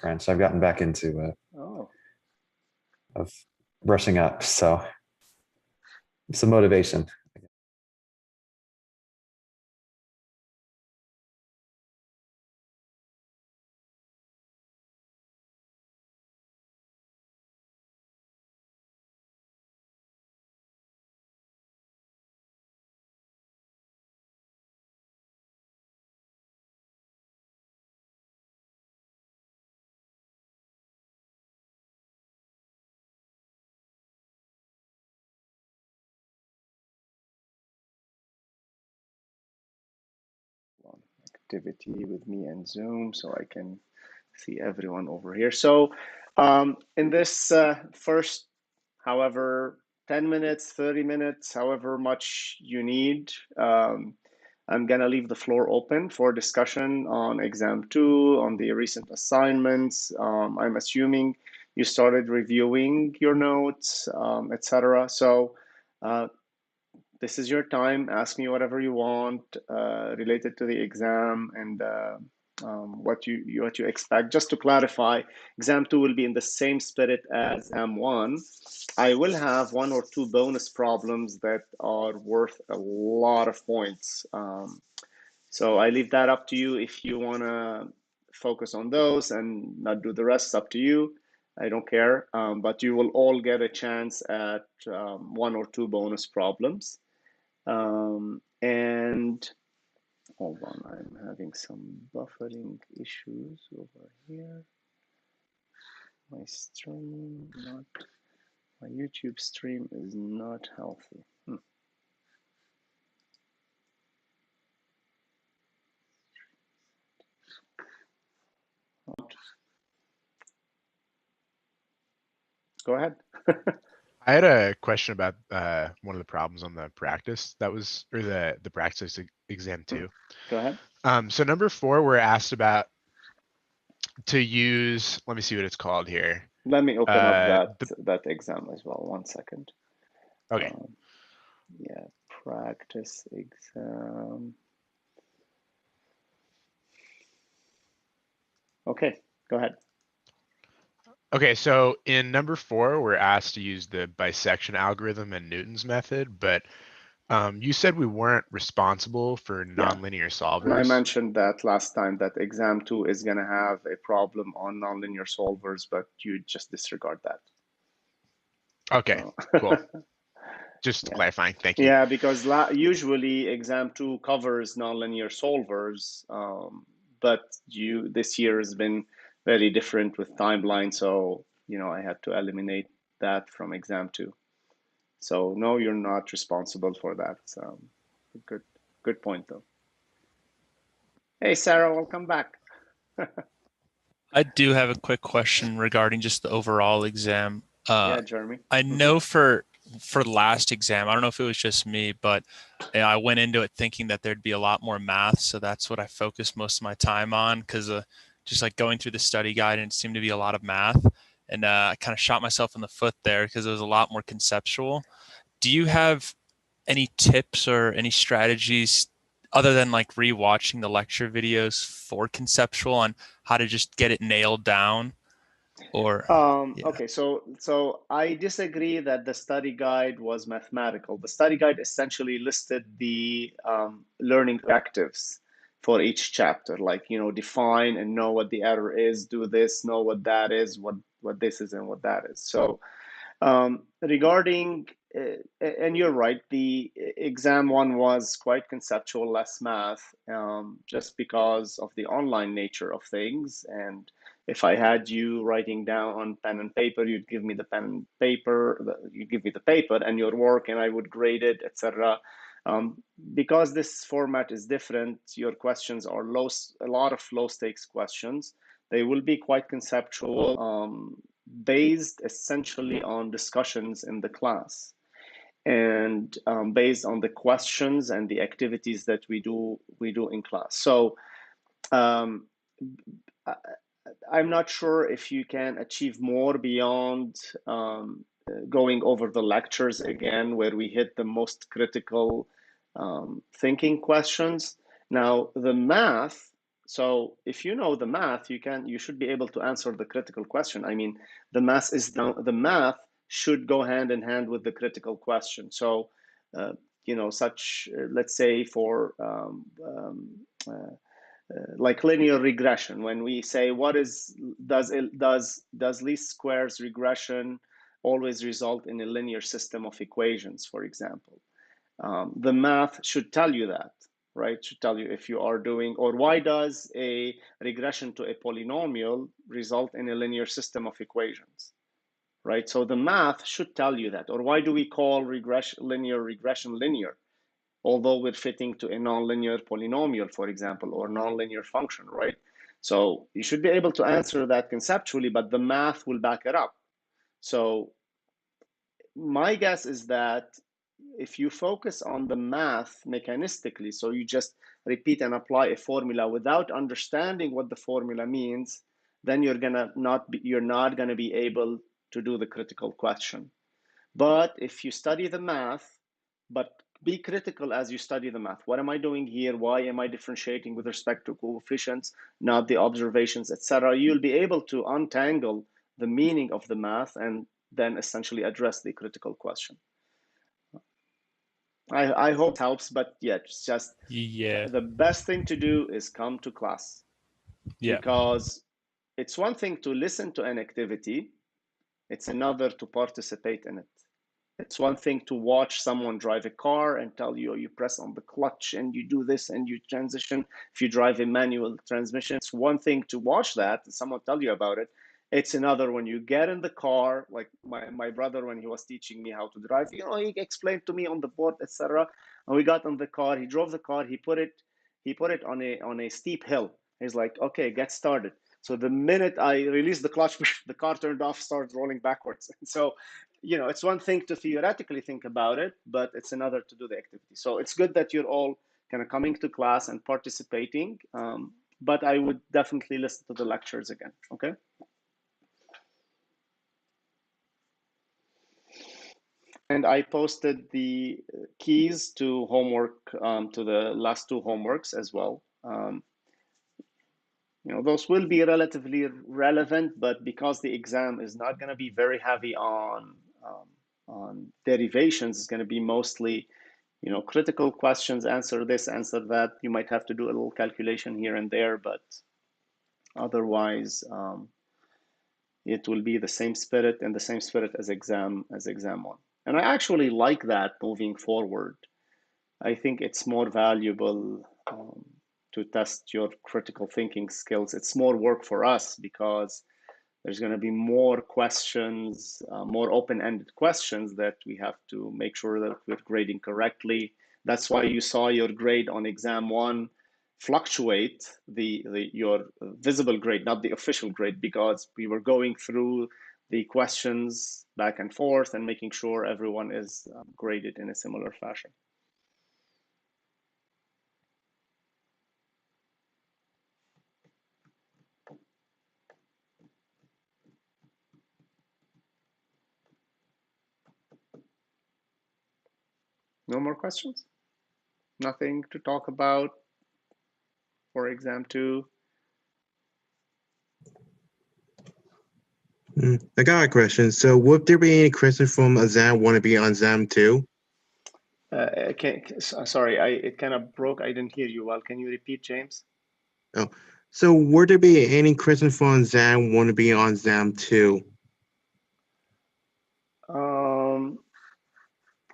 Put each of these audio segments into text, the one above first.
French. I've gotten back into Oh, of brushing up, so some motivation. activity with me and Zoom so I can see everyone over here. So in this first, however, 10 minutes, 30 minutes, however much you need, I'm going to leave the floor open for discussion on exam 2, on the recent assignments. I'm assuming you started reviewing your notes, etc. So this is your time. Ask me whatever you want related to the exam and what you expect. Just to clarify, exam 2 will be in the same spirit as exam 1. I will have 1 or 2 bonus problems that are worth a lot of points. So I leave that up to you. If you want to focus on those and not do the rest, up to you. I don't care. But you will all get a chance at 1 or 2 bonus problems. And hold on, I'm having some buffering issues over here. My stream, not my YouTube stream is not healthy. Go ahead. I had a question about one of the problems on the practice that was, or the practice exam 2. Go ahead. So number 4, we're asked about to use, let me see what it's called here. Let me open up that exam as well. 1 second. Okay. Yeah, practice exam. Okay, go ahead. Okay, so in number 4, we're asked to use the bisection algorithm and Newton's method, but you said we weren't responsible for nonlinear solvers. I mentioned that last time that exam 2 is going to have a problem on nonlinear solvers, but you just disregard that. Okay, cool. Just clarifying, thank you. Yeah, because usually exam 2 covers nonlinear solvers, but this year has been very different with timeline, so I had to eliminate that from exam 2. So no, you're not responsible for that. So good point though. Hey Sarah, welcome back. I do have a quick question regarding just the overall exam. Yeah, Jeremy. I know for last exam, I don't know if it was just me, but I went into it thinking that there'd be a lot more math, so that's what I focused most of my time on, because just like going through the study guide, and it seemed to be a lot of math, and I kind of shot myself in the foot there because it was a lot more conceptual. Do you have any tips or any strategies other than like rewatching the lecture videos for conceptual on how to just get it nailed down? Or Okay, so I disagree that the study guide was mathematical. The study guide essentially listed the learning objectives for each chapter, like define and know what the error is, do this, know what that is, what this is, and what that is. So regarding and you're right, the exam 1 was quite conceptual, less math, just because of the online nature of things. And if I had you writing down on pen and paper, you'd give me the pen and paper, you give me the paper and your work, and I would grade it, etc. Because this format is different, your questions are a lot of low stakes questions. They will be quite conceptual, based essentially on discussions in the class, and based on the questions and the activities that we do in class. So I'm not sure if you can achieve more beyond going over the lectures again, where we hit the most critical thinking questions. Now, the math, So if you know the math, you should be able to answer the critical question. I mean, the math should go hand in hand with the critical question. So, let's say for like linear regression, when we say does least squares regression always result in a linear system of equations, for example, the math should tell you that, right? Should tell you if you are doing, or why does a regression to a polynomial result in a linear system of equations, right? So the math should tell you that. Or why do we call linear regression linear, although we're fitting to a nonlinear polynomial, for example, or nonlinear function, right? So you should be able to answer that conceptually, but the math will back it up. So my guess is that if you focus on the math mechanistically, so you just repeat and apply a formula without understanding what the formula means, then you're not gonna be able to do the critical question. But if you study the math, but be critical as you study the math. What am I doing here? Why am I differentiating with respect to coefficients, not the observations, etc.? You'll be able to untangle the meaning of the math and then essentially address the critical question. I hope it helps, but yeah, it's just the best thing to do is come to class. Because it's one thing to listen to an activity, it's another to participate in it. It's one thing to watch someone drive a car and tell you, you press on the clutch and you do this and you transition. If you drive a manual transmission, it's one thing to watch that and someone tell you about it. It's another when you get in the car, like my brother, when he was teaching me how to drive, he explained to me on the board, etc. And we got in the car, he drove the car, he put it on a steep hill. He's like, okay, get started. So the minute I released the clutch, the car turned off, started rolling backwards. And so, it's one thing to theoretically think about it, but it's another to do the activity. So it's good that you're all kind of coming to class and participating, but I would definitely listen to the lectures again, okay? And I posted the keys to homework, to the last two homeworks as well. Those will be relatively relevant, but because the exam is not going to be very heavy on derivations, it's going to be mostly, critical questions, answer this, answer that. You might have to do a little calculation here and there, but otherwise, it will be the same spirit and the same spirit as exam one. And I actually like that moving forward. I think it's more valuable to test your critical thinking skills. It's more work for us because there's going to be more questions, more open-ended questions that we have to make sure that we're grading correctly. That's why you saw your grade on exam one fluctuate, your visible grade, not the official grade, because we were going through the questions back and forth and making sure everyone is graded in a similar fashion. No more questions? Nothing to talk about for exam two? I got a question. So would there be any question from exam one to be on exam two? Sorry, it kind of broke. I didn't hear you well. Can you repeat, James? Oh, so would there be any question from exam one to be on exam two?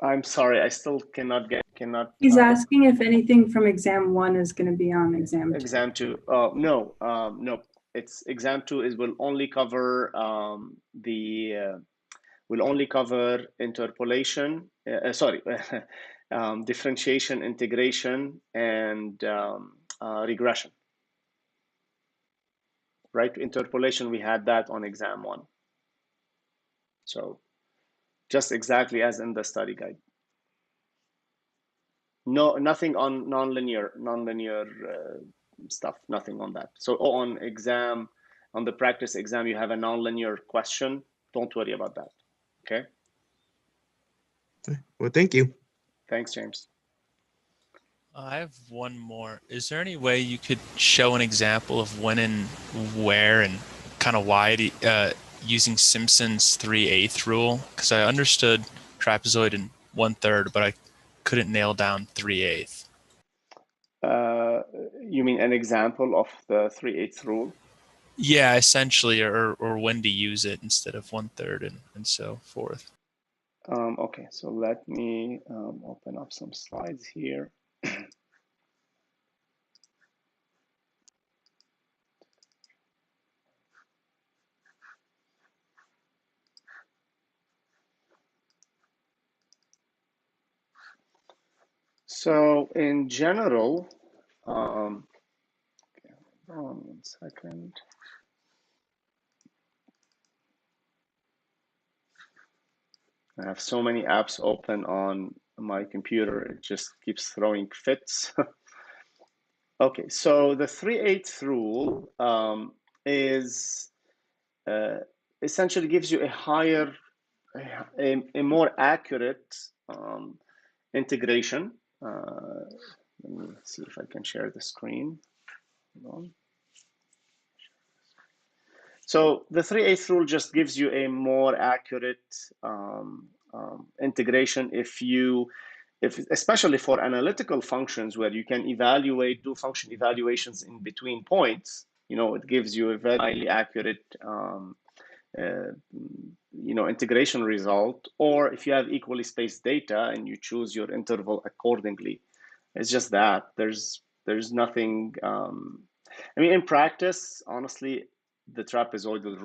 I'm sorry, I still cannot. He's asking if anything from exam one is going to be on exam two. Exam two. No. It's exam two will only cover will only cover interpolation. Differentiation, integration, and regression. Right? Interpolation, we had that on exam one. So just exactly as in the study guide. No, nothing on nonlinear stuff, nothing on that. So on the practice exam, you have a nonlinear question. Don't worry about that, okay? Well, thank you. Thanks, James. I have one more. Is there any way you could show an example of when and where and kind of why using Simpson's 3/8 rule? Because I understood trapezoid in 1/3, but I couldn't nail down 3/8. You mean an example of the 3/8 rule? Yeah, essentially, or when to use it instead of 1/3 and so forth. Okay, so let me open up some slides here. So in general, okay, hold on 1 second. I have so many apps open on my computer, it just keeps throwing fits. Okay, so the 3/8 rule is essentially gives you a higher, a more accurate integration. Let me see if I can share the screen. Hold on. So the 3/8 rule just gives you a more accurate integration if especially for analytical functions where you can do function evaluations in between points. It gives you a very accurate integration result. Or if you have equally spaced data and you choose your interval accordingly. It's just that there's nothing. I mean, in practice, honestly, the trapezoidal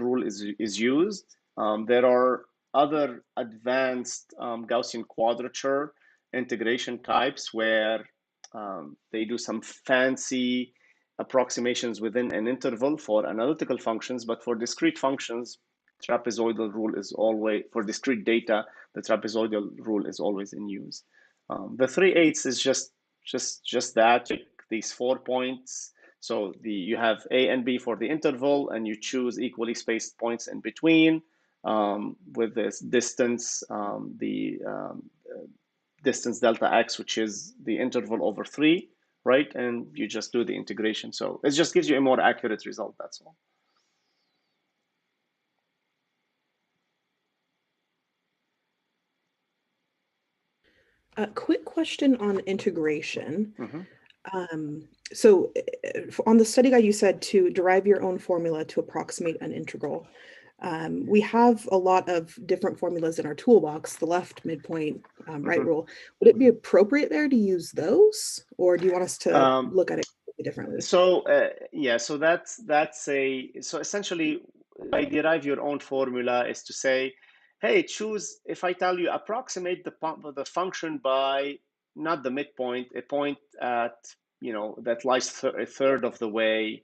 rule is used. There are other advanced Gaussian quadrature integration types where they do some fancy approximations within an interval for analytical functions, but for discrete functions, trapezoidal rule is always, for discrete data, the trapezoidal rule is always in use. The 3/8 is just that, these 4 points. So you have A and B for the interval, and you choose equally spaced points in between with this distance, distance delta x, which is the interval over 3, right? And you just do the integration. So it just gives you a more accurate result, that's all. A quick question on integration. Mm-hmm. So on the study guide, you said to derive your own formula to approximate an integral. We have a lot of different formulas in our toolbox, the left midpoint, right Mm-hmm. rule. Would it be appropriate there to use those, or do you want us to look at it differently? So yeah, so so essentially, by derive your own formula is to say, hey, if I tell you approximate the function by not the midpoint, a point at that lies a third of the way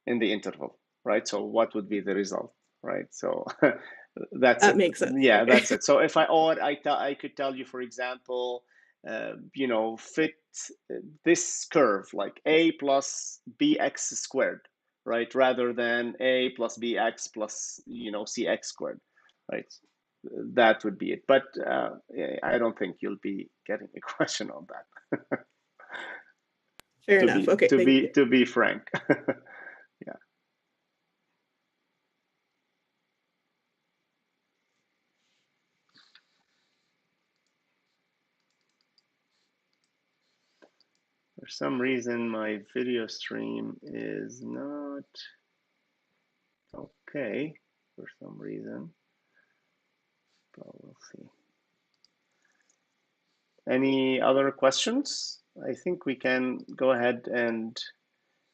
in the interval, right? So what would be the result, right? So that's that it. makes sense. Yeah, Okay. that's it. So if I could tell you, for example, fit this curve like a plus bx squared, right? Rather than a plus bx plus cx squared, right? That would be it. But I don't think you'll be getting a question on that. Fair enough. Okay. To be frank. Yeah. For some reason, my video stream is not okay. For some reason, but we'll see. Any other questions? I think we can go ahead and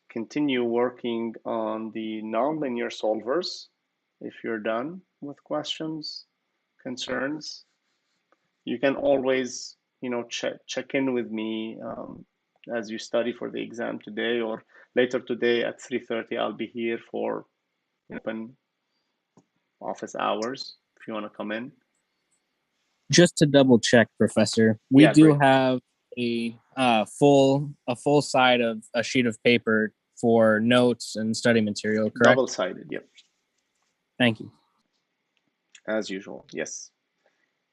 continue working on the nonlinear solvers. If you're done with questions, concerns, you can always, check in with me as you study for the exam today, or later today at 3:30. I'll be here for open office hours if you want to come in. Just to double check, Professor, we do great. have a full side of a sheet of paper for notes and study material, correct? Double-sided, yep. Thank you. As usual, yes.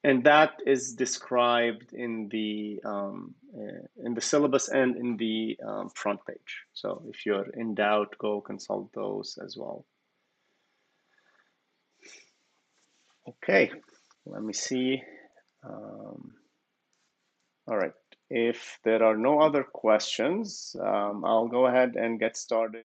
And that is described in the syllabus and in the front page. So if you're in doubt, go consult those as well. Okay, let me see. All right, if there are no other questions, I'll go ahead and get started.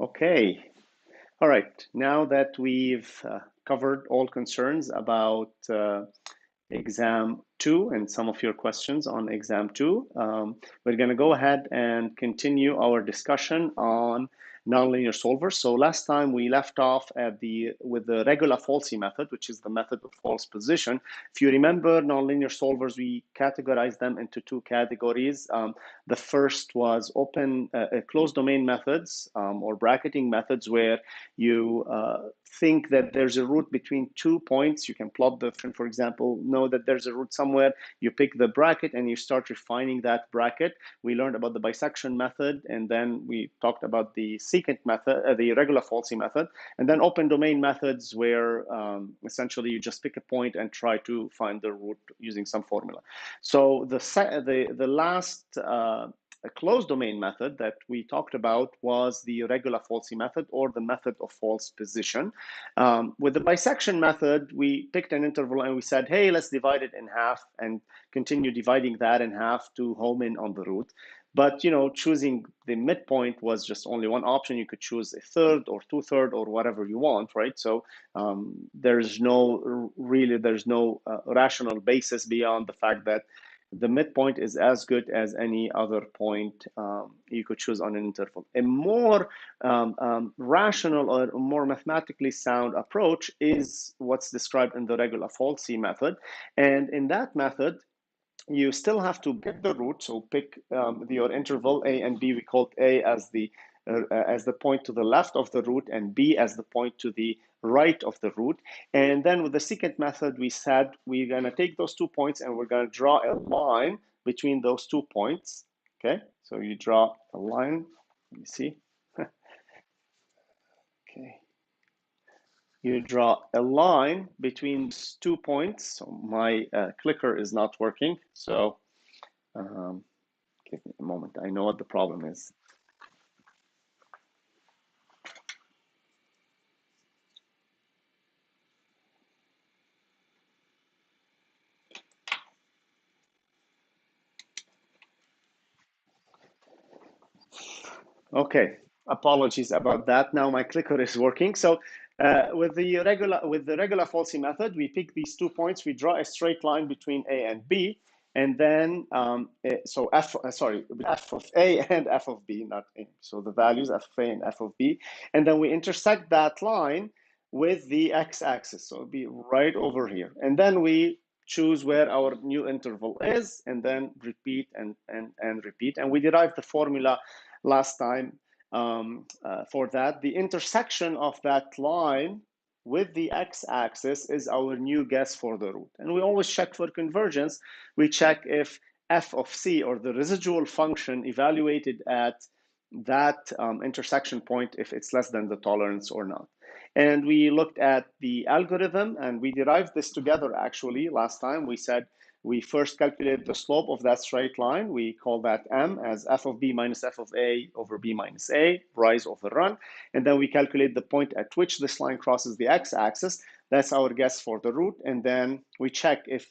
Okay, all right. Now that we've covered all concerns about exam 2 and some of your questions on exam 2, we're going to go ahead and continue our discussion on nonlinear solvers. So last time we left off with the regula-falsi method, which is the method of false position. If you remember nonlinear solvers, we categorized them into two categories. The first was closed domain methods or bracketing methods, where you think that there's a root between 2 points. You can plot the, for example, know that there's a root somewhere. You pick the bracket and you start refining that bracket. We learned about the bisection method, and then we talked about the secant method, the regula-falsi method, and then open domain methods, where essentially you just pick a point and try to find the root using some formula. So the last a closed domain method that we talked about was the regula-falsi method, or the method of false position. With the bisection method, we picked an interval and we said, hey, let's divide it in half and continue dividing that in half to home in on the root. But choosing the midpoint was just only one option. You could choose a third or two-thirds or whatever you want, right? So there's no rational basis beyond the fact that the midpoint is as good as any other point you could choose on an interval. A more rational or more mathematically sound approach is what's described in the regula-falsi method. And in that method, you still have to get the root. So pick your interval A and B. We called A as the point to the left of the root, and B as the point to the right of the root. And then with the secant method, we said we're going to take those 2 points and we're going to draw a line between those 2 points. Okay, so you draw a line. Let me see. Okay. You draw a line between 2 points. So my clicker is not working. So give me a moment. I know what the problem is. Okay, apologies about that. Now my clicker is working. So with the regula-falsi method, we pick these 2 points. We draw a straight line between A and B, and then so f of A and f of B, not A. So the values f of A and f of B, and then we intersect that line with the x-axis. So it'll be right over here, and then we choose where our new interval is, and then repeat and repeat. And we derived the formula last time for that. The intersection of that line with the x-axis is our new guess for the root. And we always check for convergence. We check if f of c, or the residual function evaluated at that intersection point, if it's less than the tolerance or not. And we looked at the algorithm, and we derived this together actually last time. We said we first calculate the slope of that straight line. We call that m as f of b minus f of a over b minus a, rise over run. And then we calculate the point at which this line crosses the x-axis. That's our guess for the root. And then we check if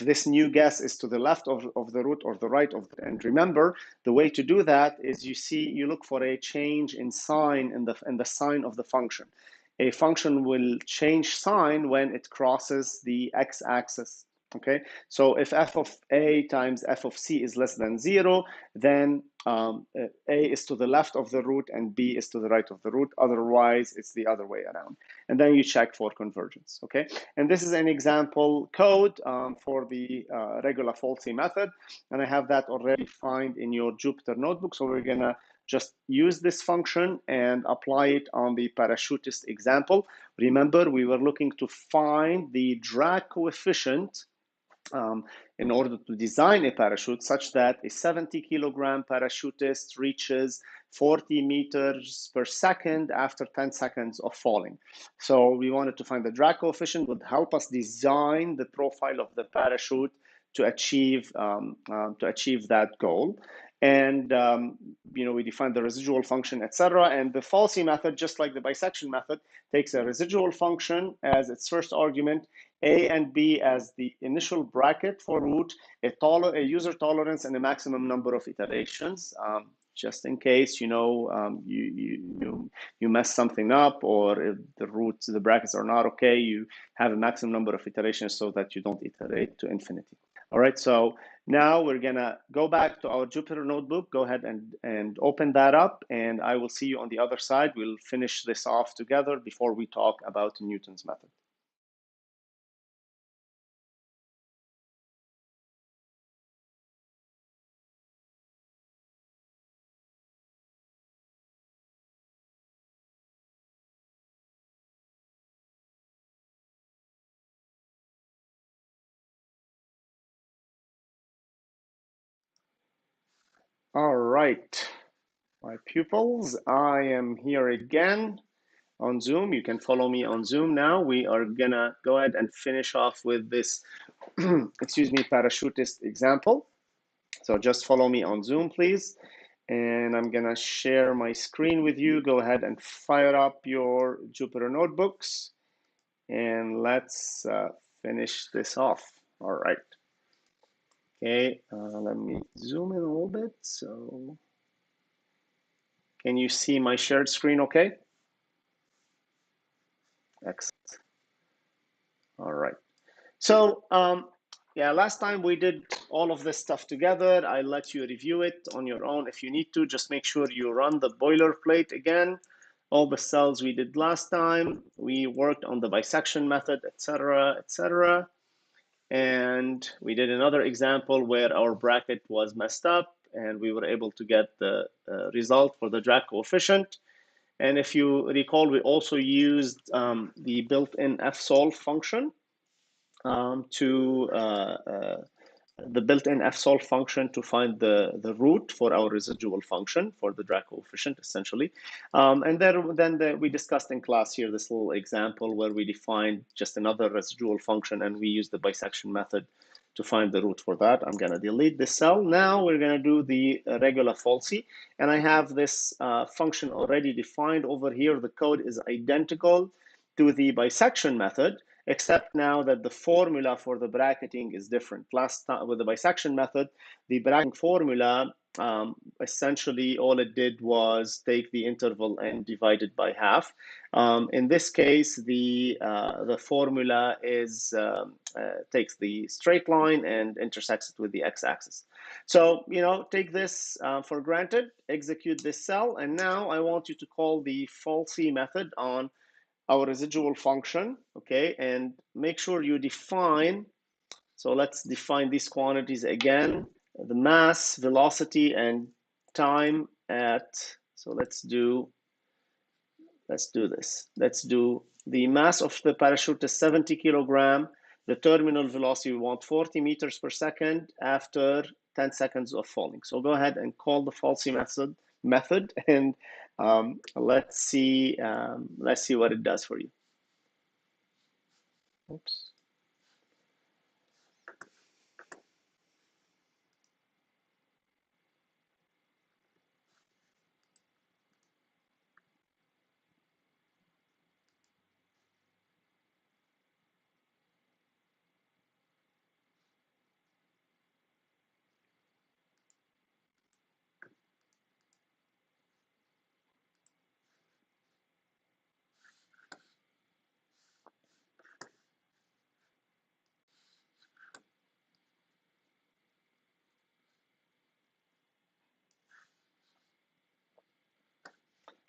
this new guess is to the left of the root or the right of the, and remember, the way to do that is you look for a change in sign in the sign of the function. A function will change sign when it crosses the x-axis. Okay, so if f of a times f of c is less than 0, then a is to the left of the root and b is to the right of the root. Otherwise, it's the other way around. And then you check for convergence. Okay, and this is an example code for the regula-falsi method, and I have that already defined in your Jupyter notebook. So we're gonna just use this function and apply it on the parachutist example. Remember, we were looking to find the drag coefficient in order to design a parachute such that a 70-kilogram parachutist reaches 40 meters per second after 10 seconds of falling. So we wanted to find the drag coefficient would help us design the profile of the parachute to achieve that goal. And we define the residual function, etc. And the Falsie method, just like the bisection method, takes a residual function as its first argument, a and b as the initial bracket for root, a user tolerance, and a maximum number of iterations. Just in case you mess something up, or if the brackets are not okay, you have a maximum number of iterations so that you don't iterate to infinity. All right, so now we're gonna go back to our Jupyter notebook. Go ahead and open that up, and I will see you on the other side. We'll finish this off together before we talk about Newton's method. All right, my pupils, I am here again on Zoom. You can follow me on Zoom now. We are gonna go ahead and finish off with this, excuse me, parachutist example. So just follow me on Zoom, please. And I'm gonna share my screen with you. Go ahead and fire up your Jupyter notebooks, and let's finish this off. All right. Okay, let me zoom in a little bit. So, can you see my shared screen okay? Excellent. All right. So, yeah, last time we did all of this stuff together. I let you review it on your own if you need to. Just make sure you run the boilerplate again. All the cells we did last time. We worked on the bisection method, etc., etc. And we did another example where our bracket was messed up and we were able to get the result for the drag coefficient. And if you recall, we also used the built-in fsolve function the built-in fsolve function to find the root for our residual function for the drag coefficient, essentially. And then we discussed in class here this little example where we defined just another residual function, and we used the bisection method to find the root for that. I'm going to delete this cell. Now we're going to do the regula-falsi, and I have this function already defined over here. The code is identical to the bisection method, except now that the formula for the bracketing is different. Last time with the bisection method, the bracketing formula, essentially all it did was take the interval and divide it by half. In this case, the formula is takes the straight line and intersects it with the x-axis. So, take this for granted, execute this cell, and now I want you to call the Falsie method on our residual function, okay, and make sure you define, so let's define these quantities again, the mass, velocity, and time at, so let's do Let's do this. Let's do the mass of the parachute is 70 kilogram. The terminal velocity, we want 40 meters per second after 10 seconds of falling. So go ahead and call the Falsie method, and let's see what it does for you. Oops.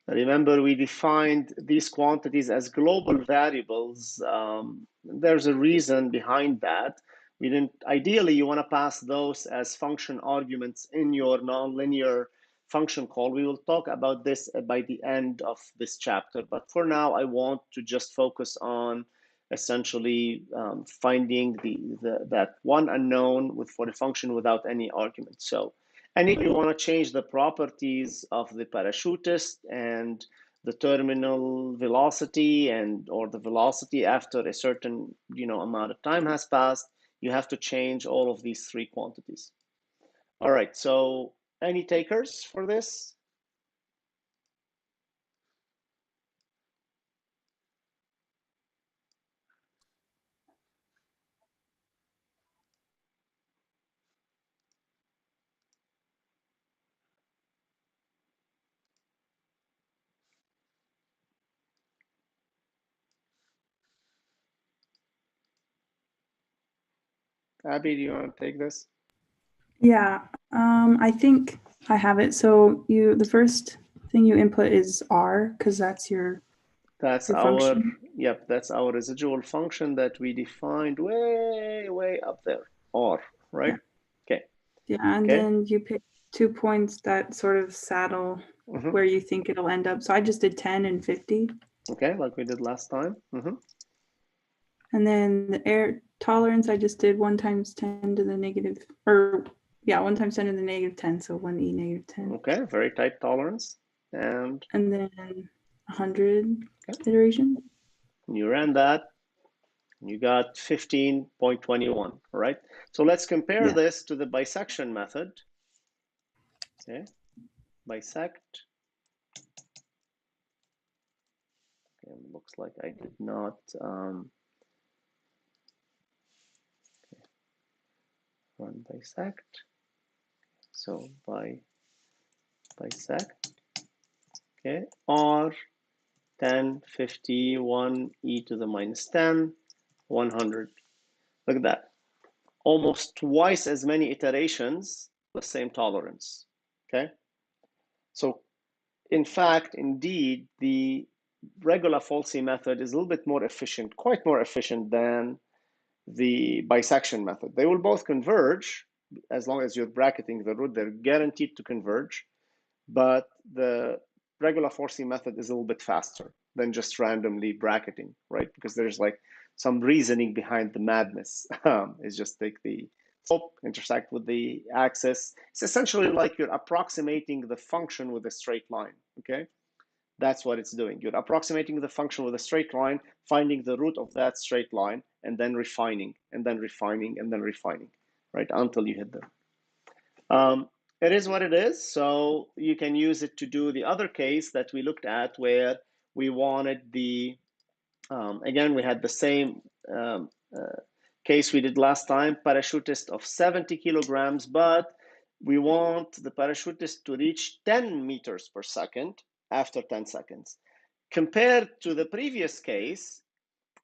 Remember, we defined these quantities as global variables. There's a reason behind that. We didn't. Ideally, you want to pass those as function arguments in your nonlinear function call. We will talk about this by the end of this chapter. But for now, I want to just focus on essentially finding that one unknown for the function without any argument. So. And if you want to change the properties of the parachutist and the terminal velocity or the velocity after a certain amount of time has passed, you have to change all of these three quantities. All right, so any takers for this? Abby, do you want to take this? Yeah, I think I have it. So the first thing you input is R, because that's your function. Yep, that's our residual function that we defined way up there, R, right? Yeah. Okay. Yeah, and then you pick 2 points that sort of saddle where you think it'll end up. So I just did 10 and 50. Okay, like we did last time. And then the air tolerance, I just did 1 times 10 to the negative, 1 times 10 to the negative 10, so 1e negative 10. Okay, very tight tolerance. And then 100 iteration. You ran that, you got 15.21, right? So let's compare this to the bisection method. Okay, bisect. Okay, looks like I did not run bisect. So bisect, okay, R 10, 50, 1 e to the minus 10, 100. Look at that. Almost twice as many iterations, the same tolerance, okay? So in fact, indeed, the regula-falsi method is a little bit more efficient, quite more efficient than the bisection method. They will both converge as long as you're bracketing the root, they're guaranteed to converge, but the regula-falsi method is a little bit faster than just randomly bracketing, right? Because there's like some reasoning behind the madness. It's just take the slope, intersect with the axis. It's essentially like you're approximating the function with a straight line, okay? That's what it's doing. You're approximating the function with a straight line, finding the root of that straight line, and then refining, and then refining, and then refining, right? Until you hit them. It is what it is. So you can use it to do the other case that we looked at where we wanted the, again, we had the same case we did last time, parachutist of 70 kilograms, but we want the parachutist to reach 10 meters per second after 10 seconds. Compared to the previous case,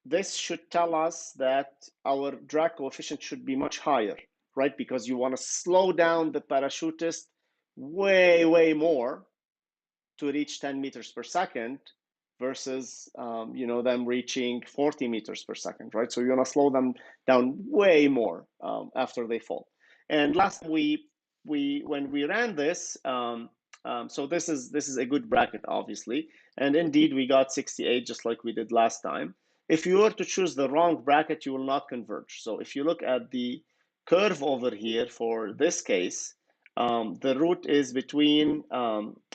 this should tell us that our drag coefficient should be much higher, right? Because you want to slow down the parachutist way more to reach 10 meters per second versus them reaching 40 meters per second, right? So you want to slow them down way more after they fall. And last when we ran this, So this is a good bracket, obviously. And indeed, we got 68, just like we did last time. If you were to choose the wrong bracket, you will not converge. So if you look at the curve over here for this case, the root is between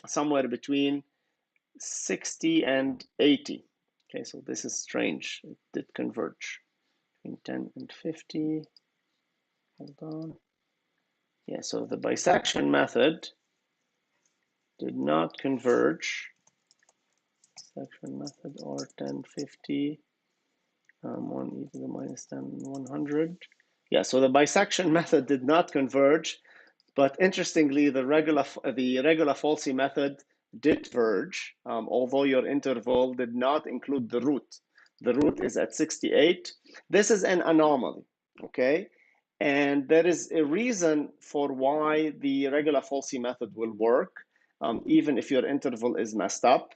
somewhere between 60 and 80. Okay, so this is strange. It did converge between 10 and 50. Hold on. Yeah, so the bisection method did not converge. Bisection method or 1050, 1 e to the minus 10, 100. Yeah, so the bisection method did not converge, but interestingly, the regula-falsi method did verge, although your interval did not include the root. The root is at 68. This is an anomaly, okay? And there is a reason for why the regula-falsi method will work, even if your interval is messed up.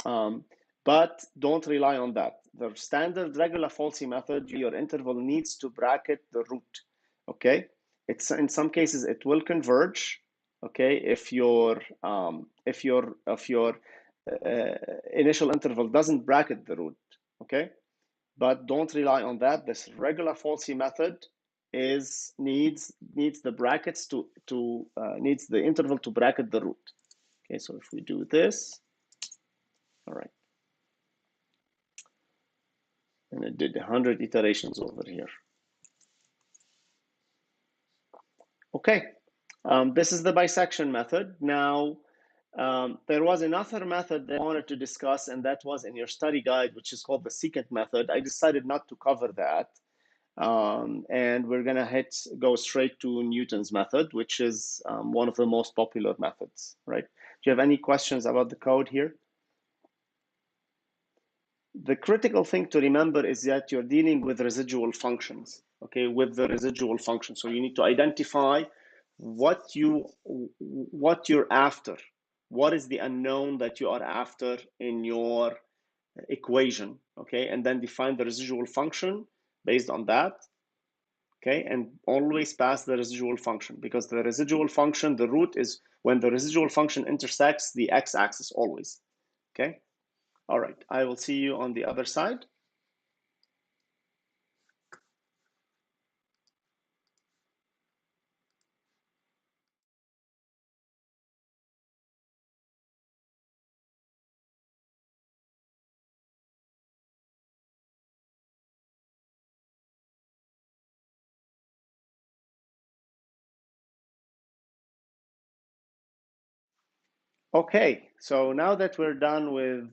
But don't rely on that. The standard regula-falsi method, your interval needs to bracket the root, okay? It's in some cases it will converge, okay, if your initial interval doesn't bracket the root, okay? But don't rely on that. This regula-falsi method needs the brackets needs the interval to bracket the root. Okay, so if we do this, all right, and it did 100 iterations over here. Okay, this is the bisection method. Now, there was another method that I wanted to discuss, and that was in your study guide, which is called the secant method. I decided not to cover that. And we're gonna go straight to Newton's method, which is one of the most popular methods, right? Do you have any questions about the code here? The critical thing to remember is that you're dealing with residual functions, okay, with the residual function. So you need to identify what you're after. What is the unknown that you are after in your equation, okay? And then define the residual function based on that, okay? And always pass the residual function, because the residual function, the root is when the residual function intersects the x-axis always, okay? All right, I will see you on the other side. Okay, so now that we're done with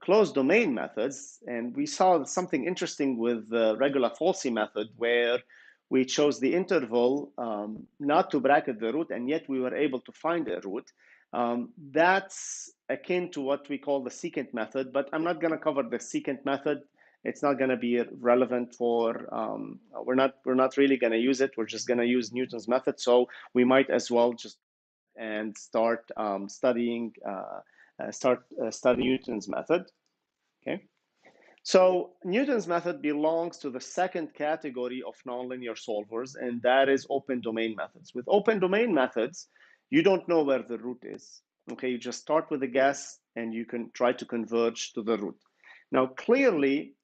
closed domain methods, and we saw something interesting with the regula-falsi method, where we chose the interval not to bracket the root, and yet we were able to find a root. That's akin to what we call the secant method, but I'm not going to cover the secant method. It's not going to be relevant for, we're not really going to use it. We're just going to use Newton's method. So we might as well just and start studying Newton's method. Okay, so Newton's method belongs to the second category of nonlinear solvers, and that is open domain methods. With open domain methods, you don't know where the root is. Okay, you just start with a guess, and you can try to converge to the root. Now, clearly,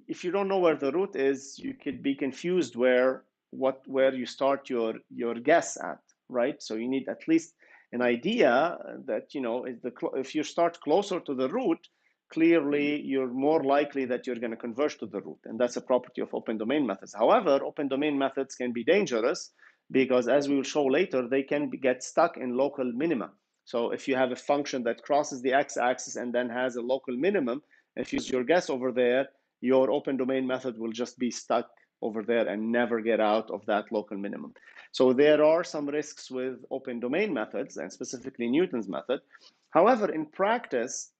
if you don't know where the root is, you could be confused where you start your guess at, right? So you need at least an idea that, you know, if you start closer to the root, clearly you're more likely that you're going to converge to the root, and that's a property of open domain methods. However, open domain methods can be dangerous because, as we will show later, they can get stuck in local minima. So if you have a function that crosses the x-axis and then has a local minimum, if you use your guess over there, your open domain method will just be stuck over there and never get out of that local minimum. So there are some risks with open domain methods, and specifically Newton's method. However, in practice,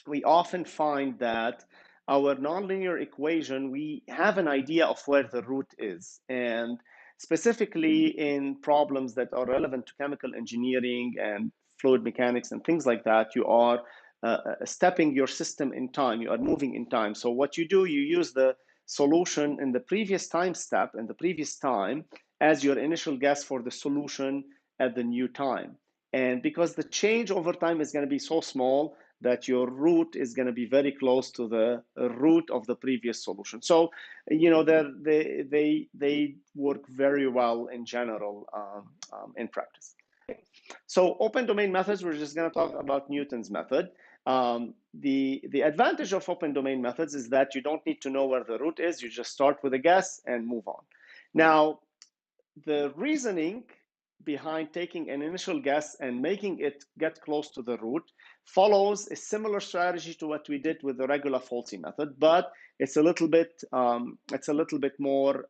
we often find that our nonlinear equation, we have an idea of where the root is. And specifically in problems that are relevant to chemical engineering and fluid mechanics and things like that, you are stepping your system in time, you are moving in time. So what you do, you use the solution in the previous time step, in the previous time, as your initial guess for the solution at the new time. And because the change over time is going to be so small that your root is going to be very close to the root of the previous solution. So, you know, they work very well in general in practice. So open domain methods, we're just going to talk about Newton's method. The advantage of open domain methods is that you don't need to know where the root is. You just start with a guess and move on. Now, the reasoning behind taking an initial guess and making it get close to the root follows a similar strategy to what we did with the regula-falsi method, but it's a little bit more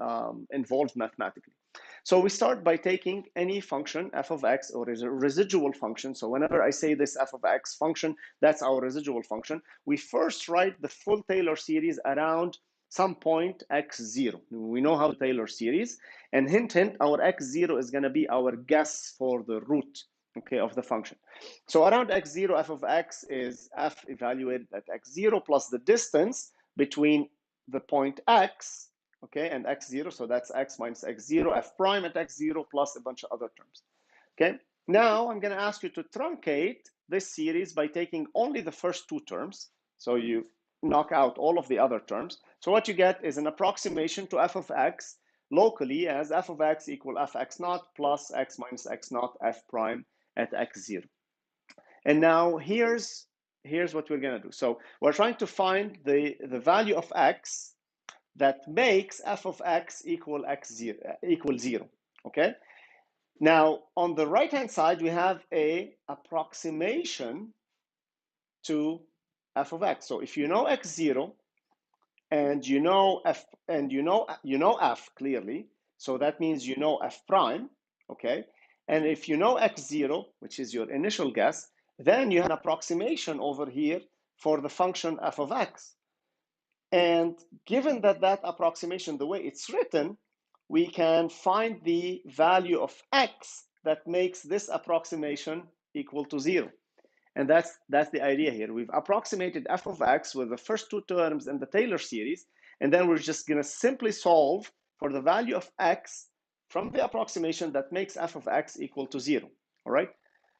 involved mathematically. So we start by taking any function f of x, or is a residual function. So whenever I say this f of x function, that's our residual function. We first write the full Taylor series around some point x0. We know how to Taylor series, and hint, hint, our x0 is going to be our guess for the root, okay, of the function. So around x0, f of x is f evaluated at x0 plus the distance between the point x, okay, and x0. So that's x minus x0, f prime at x0 plus a bunch of other terms, okay. Now I'm going to ask you to truncate this series by taking only the first two terms. So you knock out all of the other terms. So what you get is an approximation to f of x locally as f of x equal fx naught plus x minus x naught f prime at x0. And now here's what we're going to do. So we're trying to find the value of x that makes f of x equal equal 0, okay? Now, on the right-hand side, we have a approximation to f of x. So if you know x0 and you know f, and you know f clearly, so that means you know f prime, okay? And if you know x0, which is your initial guess, then you have an approximation over here for the function f of x. And given that that approximation, the way it's written, we can find the value of x that makes this approximation equal to 0. And that's the idea here. We've approximated f of x with the first two terms in the Taylor series, and then we're just going to simply solve for the value of x from the approximation that makes f of x equal to 0. All right?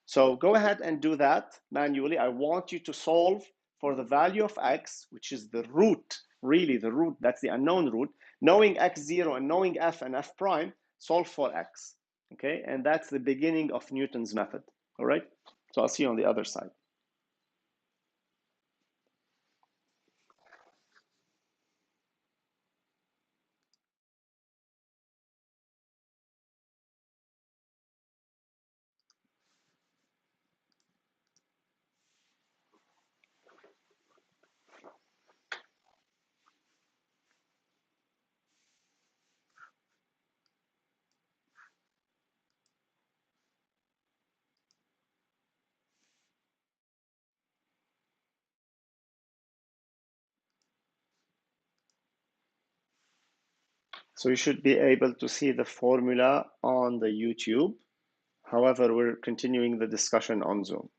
So go ahead and do that manually. I want you to solve for the value of x, which is the root, really the root, that's the unknown root. Knowing x0 and knowing f and f prime, solve for x, okay? And that's the beginning of Newton's method, all right? So I'll see you on the other side. So you should be able to see the formula on the YouTube. However, we're continuing the discussion on Zoom.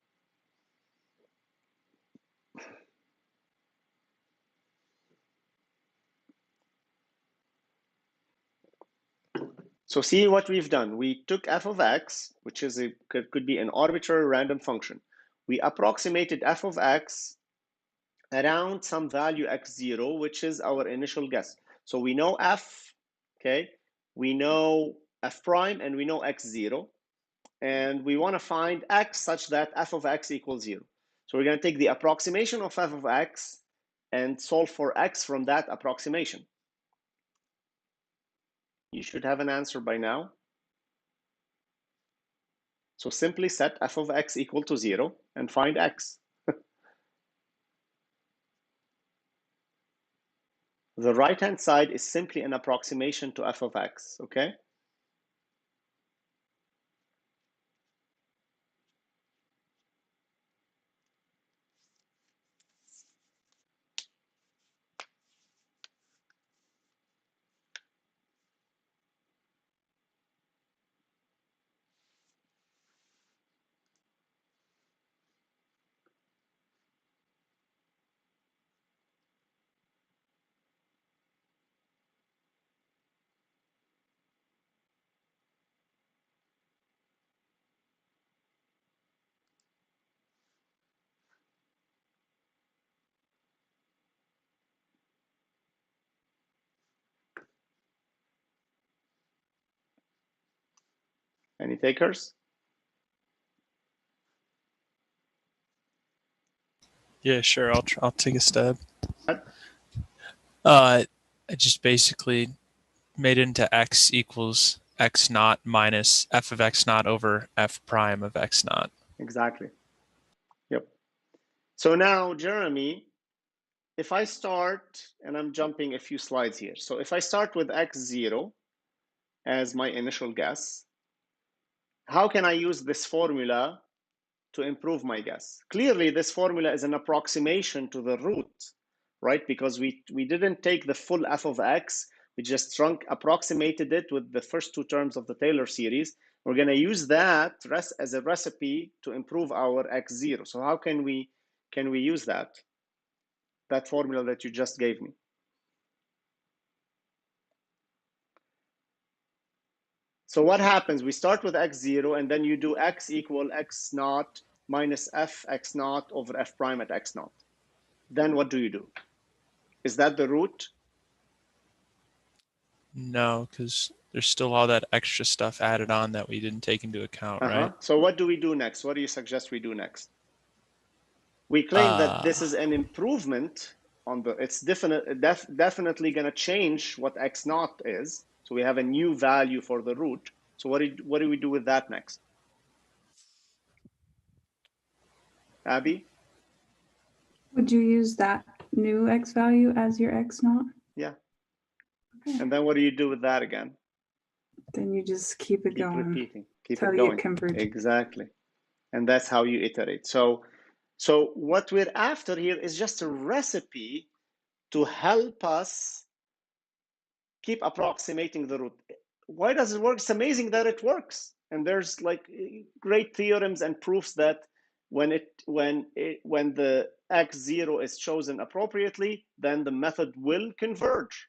So see what we've done. We took f of x, which is could be an arbitrary random function. We approximated f of x around some value x0, which is our initial guess. So we know f, okay? We know f prime and we know x0. And we want to find x such that f of x equals 0. So we're going to take the approximation of f of x and solve for x from that approximation. You should have an answer by now. So simply set f of x equal to 0 and find x. The right-hand side is simply an approximation to f of x, okay? Any takers? Yeah, sure. I'll take a stab. What? I just basically made it into x equals x naught minus f of x naught over f prime of x naught. Exactly. Yep. So now, Jeremy, if I start, and I'm jumping a few slides here. So if I start with x0 as my initial guess, how can I use this formula to improve my guess? Clearly, this formula is an approximation to the root, right? Because we didn't take the full f of x, we just approximated it with the first two terms of the Taylor series. We're going to use that as a recipe to improve our x0. So how can we use that formula that you just gave me? So what happens? We start with x0, and then you do x equal x naught minus f x naught over f prime at x naught. Then what do you do? Is that the root? No, because there's still all that extra stuff added on that we didn't take into account, right? So what do we do next? What do you suggest we do next? We claim that this is an improvement on the, it's definitely going to change what x naught is. So we have a new value for the root. So what do we do with that next? Abby? Would you use that new x value as your x naught? Yeah. Okay. And then what do you do with that again? Then you just keep it going. Repeating. Keep Till it going. you converge. Exactly. And that's how you iterate. So what we're after here is just a recipe to help us keep approximating the root. Why does it work? It's amazing that it works. And there's like great theorems and proofs that when the x0 is chosen appropriately, then the method will converge.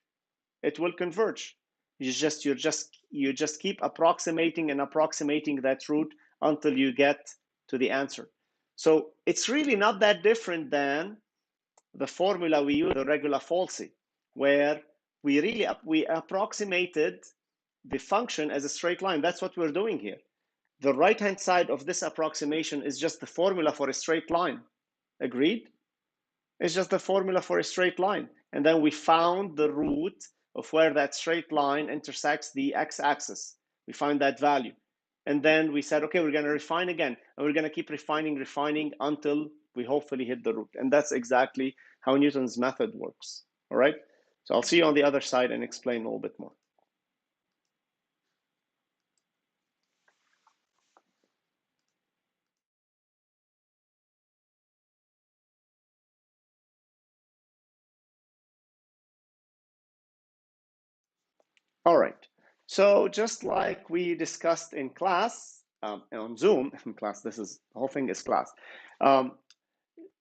It will converge. You just keep approximating and approximating that root until you get to the answer. So it's really not that different than the formula we use, the regula-falsi, where we approximated the function as a straight line. That's what we're doing here. The right-hand side of this approximation is just the formula for a straight line. Agreed? It's just the formula for a straight line. And then we found the root of where that straight line intersects the x-axis. We find that value. And then we said, okay, we're going to refine again. And we're going to keep refining until we hopefully hit the root. And that's exactly how Newton's method works. All right? So I'll see you on the other side and explain a little bit more. All right. So just like we discussed in class, on Zoom, in class, the whole thing is class.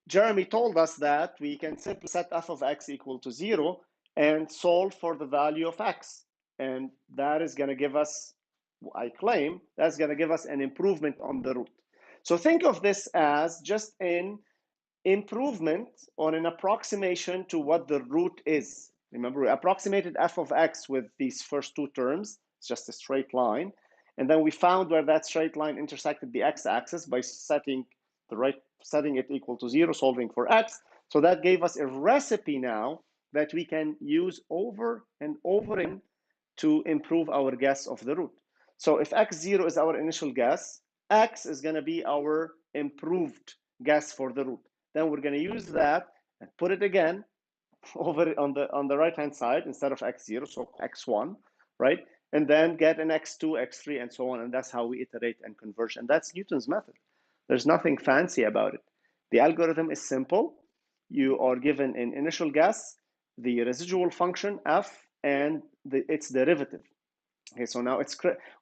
Jeremy told us that we can simply set f of x equal to 0 and solve for the value of x. And that is going to give us, I claim, that's going to give us an improvement on the root. So think of this as just an improvement or an approximation to what the root is. Remember, we approximated f of x with these first two terms. It's just a straight line. And then we found where that straight line intersected the x-axis by setting it equal to 0, solving for x. So that gave us a recipe now that we can use over and over again to improve our guess of the root. So if x0 is our initial guess, x is going to be our improved guess for the root. Then we're going to use that and put it again over on the right hand side instead of x0, so x1, right? And then get an x2, x3, and so on. And that's how we iterate and converge. And that's Newton's method. There's nothing fancy about it. The algorithm is simple. You are given an initial guess, the residual function f, and its derivative. Okay, so now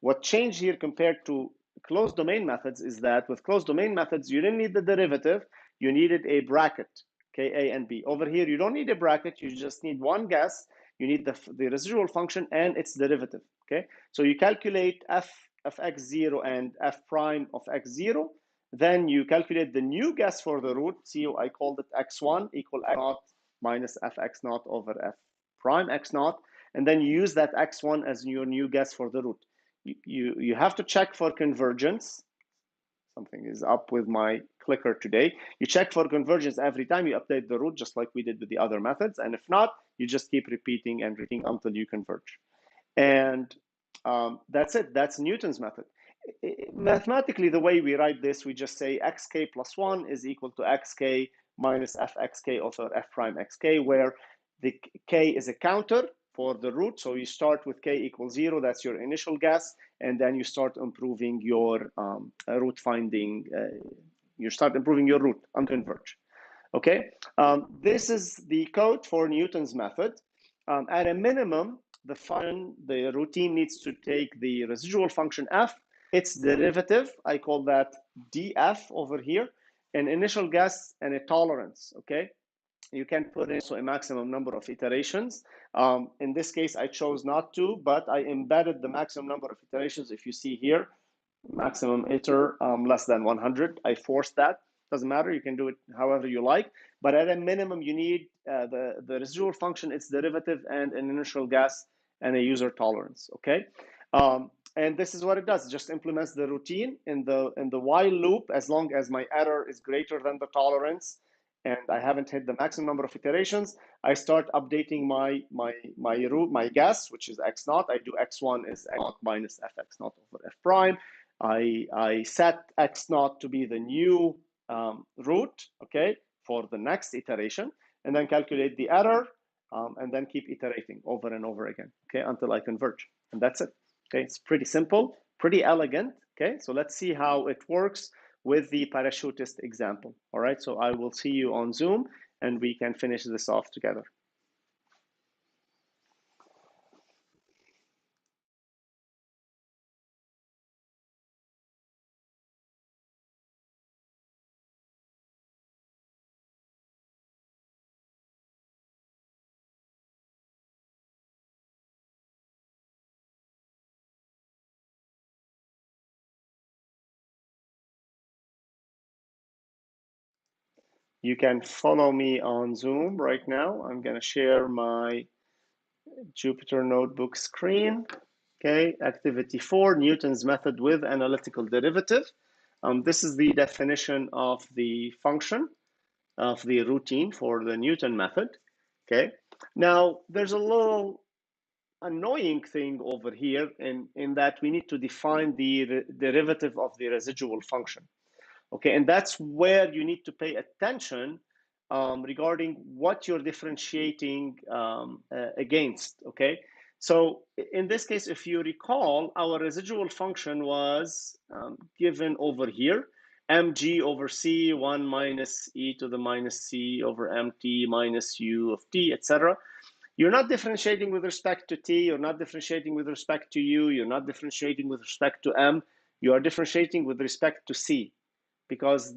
what changed here compared to closed domain methods is that with closed domain methods, you didn't need the derivative, you needed a bracket, okay, a and b. Over here, you don't need a bracket, you just need one guess, you need the residual function and its derivative, okay? So you calculate f of x0 and f prime of x0, then you calculate the new guess for the root, see, I called it x1 equal x naught minus fx naught over f prime x naught, and then you use that x1 as your new guess for the root. you have to check for convergence. Something is up with my clicker today. You check for convergence every time you update the root, just like we did with the other methods. And if not, you just keep repeating and repeating until you converge. And that's it. That's Newton's method. Mathematically, the way we write this, we just say xk plus 1 is equal to xk minus fxk over f prime xk, where the k is a counter for the root. So you start with k equals 0. That's your initial guess. And then you start improving your root finding. You start improving your root and converge. Okay. This is the code for Newton's method. At a minimum, the routine needs to take the residual function f, its derivative, I call that df over here, an initial guess and a tolerance. Okay. You can put in also a maximum number of iterations. In this case, I chose not to, but I embedded the maximum number of iterations. If you see here, maximum iter less than 100. I forced that. Doesn't matter. You can do it however you like. But at a minimum, you need the residual function, its derivative, and an initial guess and a user tolerance. Okay. And this is what it does. It just implements the routine in the while loop as long as my error is greater than the tolerance and I haven't hit the maximum number of iterations. I start updating my guess, which is x naught. I do x1 is x naught minus fx naught over f prime. I set x naught to be the new root, okay, for the next iteration, and then calculate the error, and then keep iterating over and over again, okay, until I converge, and that's it. Okay, it's pretty simple, pretty elegant. Okay, so let's see how it works with the parachutist example. All right, so I will see you on Zoom, and we can finish this off together. You can follow me on Zoom right now. I'm going to share my Jupyter Notebook screen. Okay, activity 4, Newton's method with analytical derivative. This is the definition of the function of the routine for the Newton method. Okay, now there's a little annoying thing over here in that we need to define the derivative of the residual function. Okay, and that's where you need to pay attention regarding what you're differentiating against. Okay, so in this case, if you recall, our residual function was given over here, mg over c 1 minus e to the minus c over mt minus u of t, etc. You're not differentiating with respect to t, you're not differentiating with respect to u, you're not differentiating with respect to m, you are differentiating with respect to c, because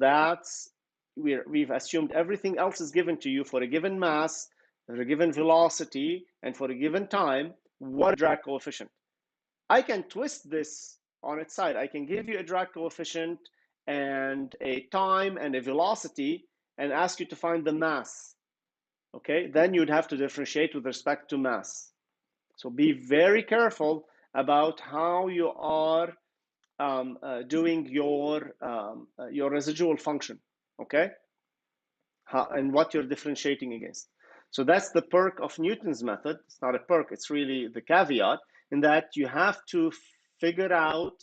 we've assumed everything else is given to you for a given mass, for a given velocity, and for a given time. What drag coefficient? I can twist this on its side. I can give you a drag coefficient and a time and a velocity and ask you to find the mass. Okay, then you'd have to differentiate with respect to mass. So be very careful about how you are doing your residual function, okay? And what you're differentiating against. So that's the perk of Newton's method. It's not a perk, it's really the caveat, in that you have to figure out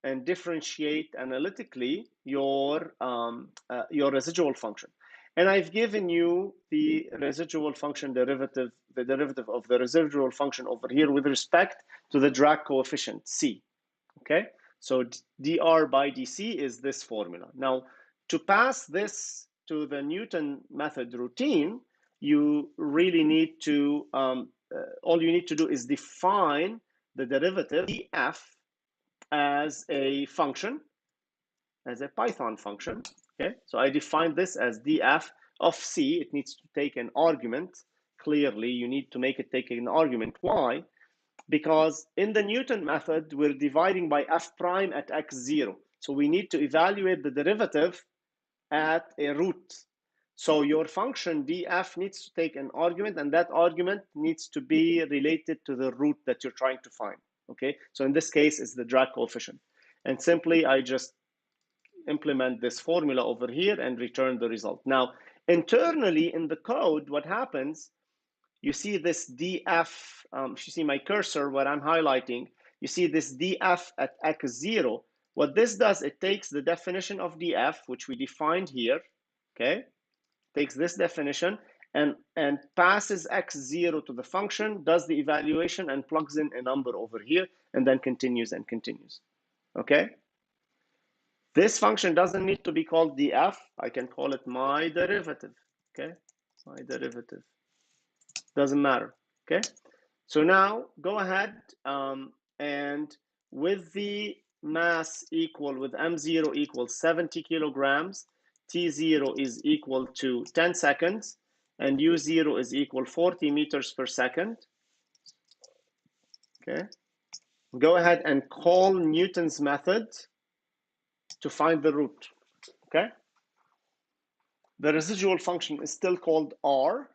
and differentiate analytically your residual function. And I've given you the residual function derivative, the derivative of the residual function over here with respect to the drag coefficient, C, okay? So dr by dc is this formula. Now, to pass this to the Newton method routine, you really need to, all you need to do is define the derivative df as a function, as a Python function. Okay, so I defined this as df of c. It needs to take an argument. Clearly, you need to make it take an argument. Why? Because in the Newton method, we're dividing by f prime at x0. So we need to evaluate the derivative at a root. So your function df needs to take an argument, and that argument needs to be related to the root that you're trying to find. Okay, so in this case, it's the drag coefficient. And simply, I just implement this formula over here and return the result. Now, internally in the code, what happens, you see this df, if you see my cursor, what I'm highlighting, you see this df at x0. What this does, it takes the definition of df, which we defined here, okay? Takes this definition and passes x0 to the function, does the evaluation and plugs in a number over here, and then continues and continues, okay? This function doesn't need to be called df. I can call it my derivative, okay? My derivative, doesn't matter, okay? So now go ahead and with the mass equal, with m0 equals 70 kilograms, t0 is equal to 10 seconds, and u0 is equal 40 meters per second, okay? Go ahead and call Newton's method to find the root, okay? The residual function is still called r,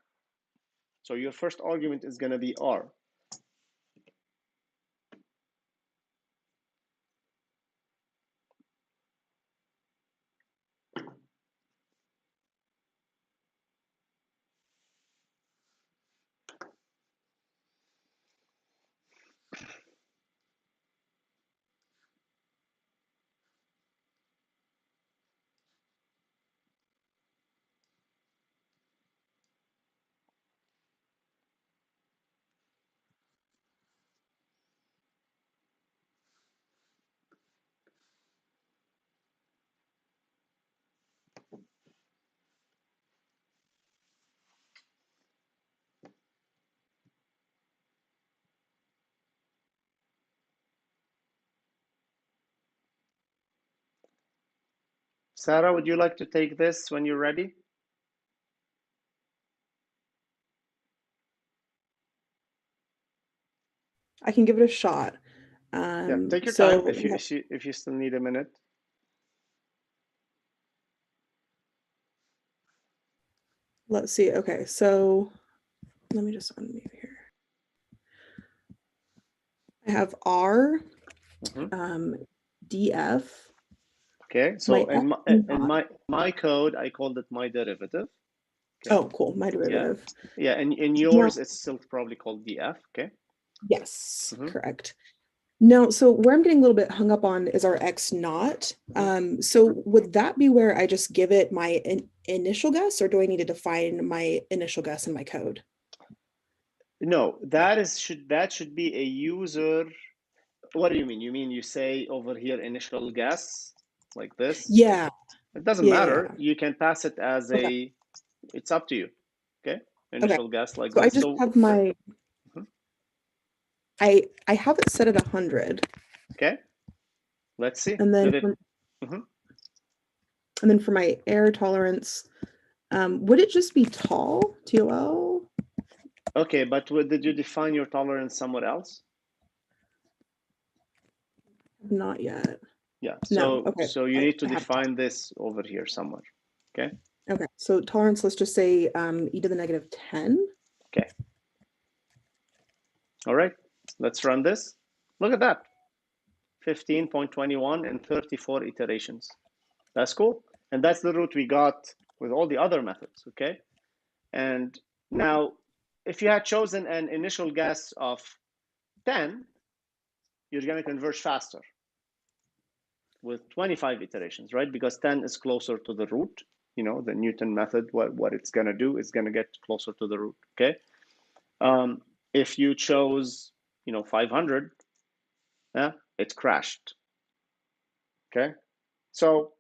so your first argument is going to be r. Sarah, would you like to take this when you're ready? I can give it a shot. Yeah, take your so time if you still need a minute. let's see. Okay, so let me just unmute here. I have R, df. Okay, so in my code, I called it my derivative. Okay. Oh, cool, my derivative. Yeah, and in yours, it's still probably called df, okay? Yes, correct. Now, so where I'm getting a little bit hung up on is our x naught. So would that be where I just give it my initial guess, or do I need to define my initial guess in my code? No, that should be a user. What do you mean? You mean you say over here initial guess like this? Yeah. It doesn't matter. You can pass it as a. It's up to you. Okay. Initial guess like so this. I just have my. I have it set at 100. Okay. Let's see. And then. And then for my error tolerance, would it just be tol? TOL? Okay, but did you define your tolerance somewhere else? Not yet. Yeah. So so you need to define this over here somewhere. Okay. Okay. So tolerance, let's just say e to the negative 10. Okay. All right. Let's run this. Look at that. 15.21 and 34 iterations. That's cool. And that's the route we got with all the other methods, okay? And now, if you had chosen an initial guess of 10, you're going to converge faster with 25 iterations, right? Because 10 is closer to the root. You know, the Newton method, what it's going to do is going to get closer to the root, okay? If you chose, 500, it crashed, okay? So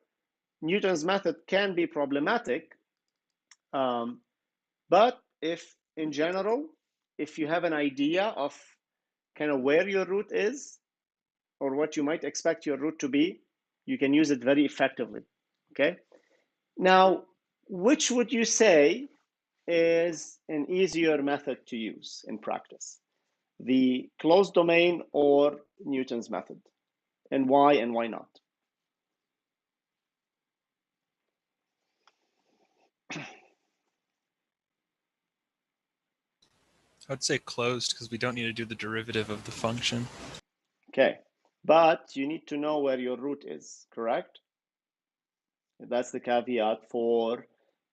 Newton's method can be problematic, but if in general, if you have an idea of kind of where your root is or what you might expect your root to be, you can use it very effectively, okay? Now, which would you say is an easier method to use in practice? The closed domain or Newton's method? And why not? I'd say closed because we don't need to do the derivative of the function. Okay, but you need to know where your root is, correct? That's the caveat for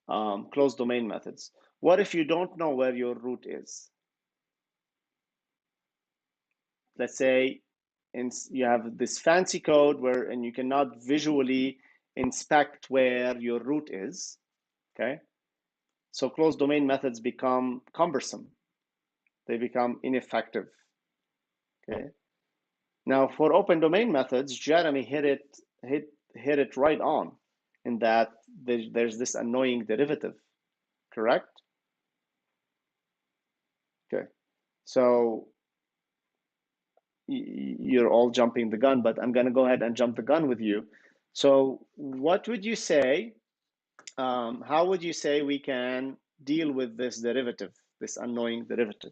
closed domain methods. What if you don't know where your root is? Let's say you have this fancy code and you cannot visually inspect where your root is, okay? So closed domain methods become cumbersome. They become ineffective, okay? Now for open domain methods, Jeremy hit it right on in that there's this annoying derivative, correct? Okay, so you're all jumping the gun, but I'm going to go ahead and jump the gun with you. So what would you say, how would you say we can deal with this derivative, this annoying derivative?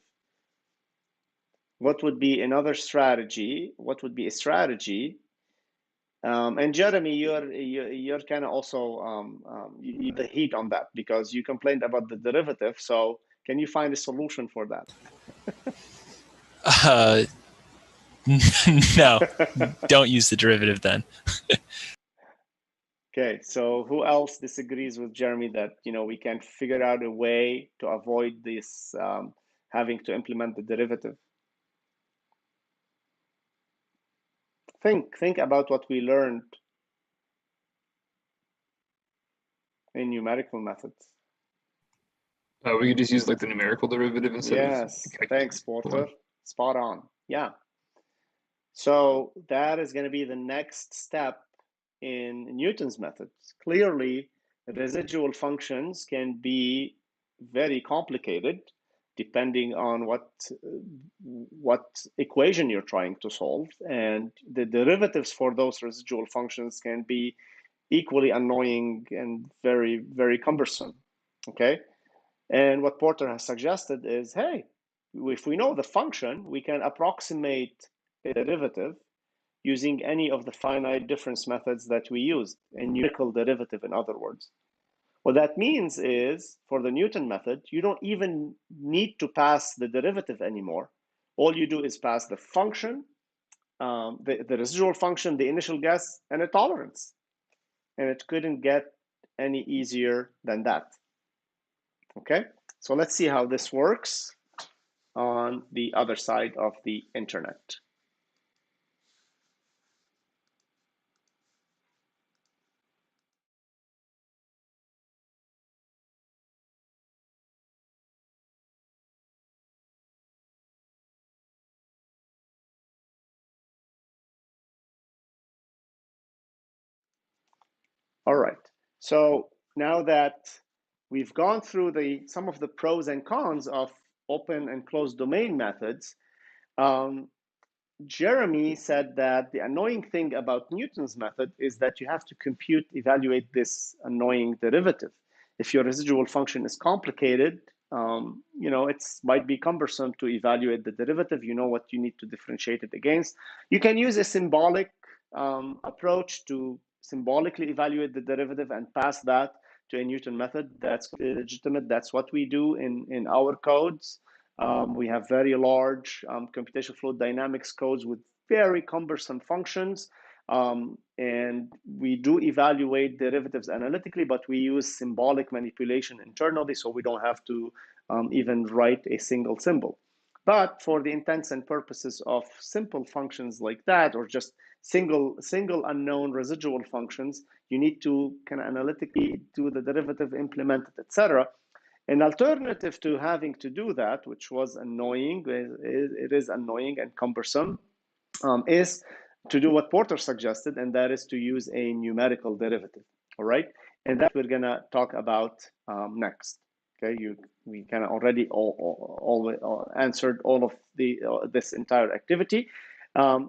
What would be another strategy? What would be a strategy? And Jeremy, you're kind of also you the heat on that because you complained about the derivative. So can you find a solution for that? No, don't use the derivative then. Okay, so who else disagrees with Jeremy that we can figure out a way to avoid this having to implement the derivative? Think about what we learned in numerical methods. We could just use like the numerical derivative instead of. Yes, thanks, Porter. Spot on. Yeah. So that is going to be the next step in Newton's methods. Clearly, residual functions can be very complicated depending on what equation you're trying to solve, and the derivatives for those residual functions can be equally annoying and very, very cumbersome. Okay, and what Porter has suggested is, hey, if we know the function, we can approximate a derivative using any of the finite difference methods that we use, a numerical derivative, in other words. What that means is, for the Newton method, you don't even need to pass the derivative anymore. All you do is pass the function, the residual function, the initial guess, and a tolerance. And it couldn't get any easier than that. Okay, so let's see how this works on the other side of the internet. All right, so now that we've gone through some of the pros and cons of open and closed domain methods, Jeremy said that the annoying thing about Newton's method is that you have to evaluate this annoying derivative. If your residual function is complicated, it might be cumbersome to evaluate the derivative. You know what you need to differentiate it against. You can use a symbolic approach to symbolically evaluate the derivative and pass that to a Newton method. That's legitimate. That's what we do in our codes. We have very large computational fluid dynamics codes with very cumbersome functions. And we do evaluate derivatives analytically, but we use symbolic manipulation internally, so we don't have to even write a single symbol. But for the intents and purposes of simple functions like that, or just single unknown residual functions, you need to kind of analytically do the derivative, implement it, etc. An alternative to having to do that, which was annoying, it is annoying and cumbersome, is to do what Porter suggested, and that is to use a numerical derivative. All right, and that we're gonna talk about next. Okay, we kind of already answered all of this entire activity.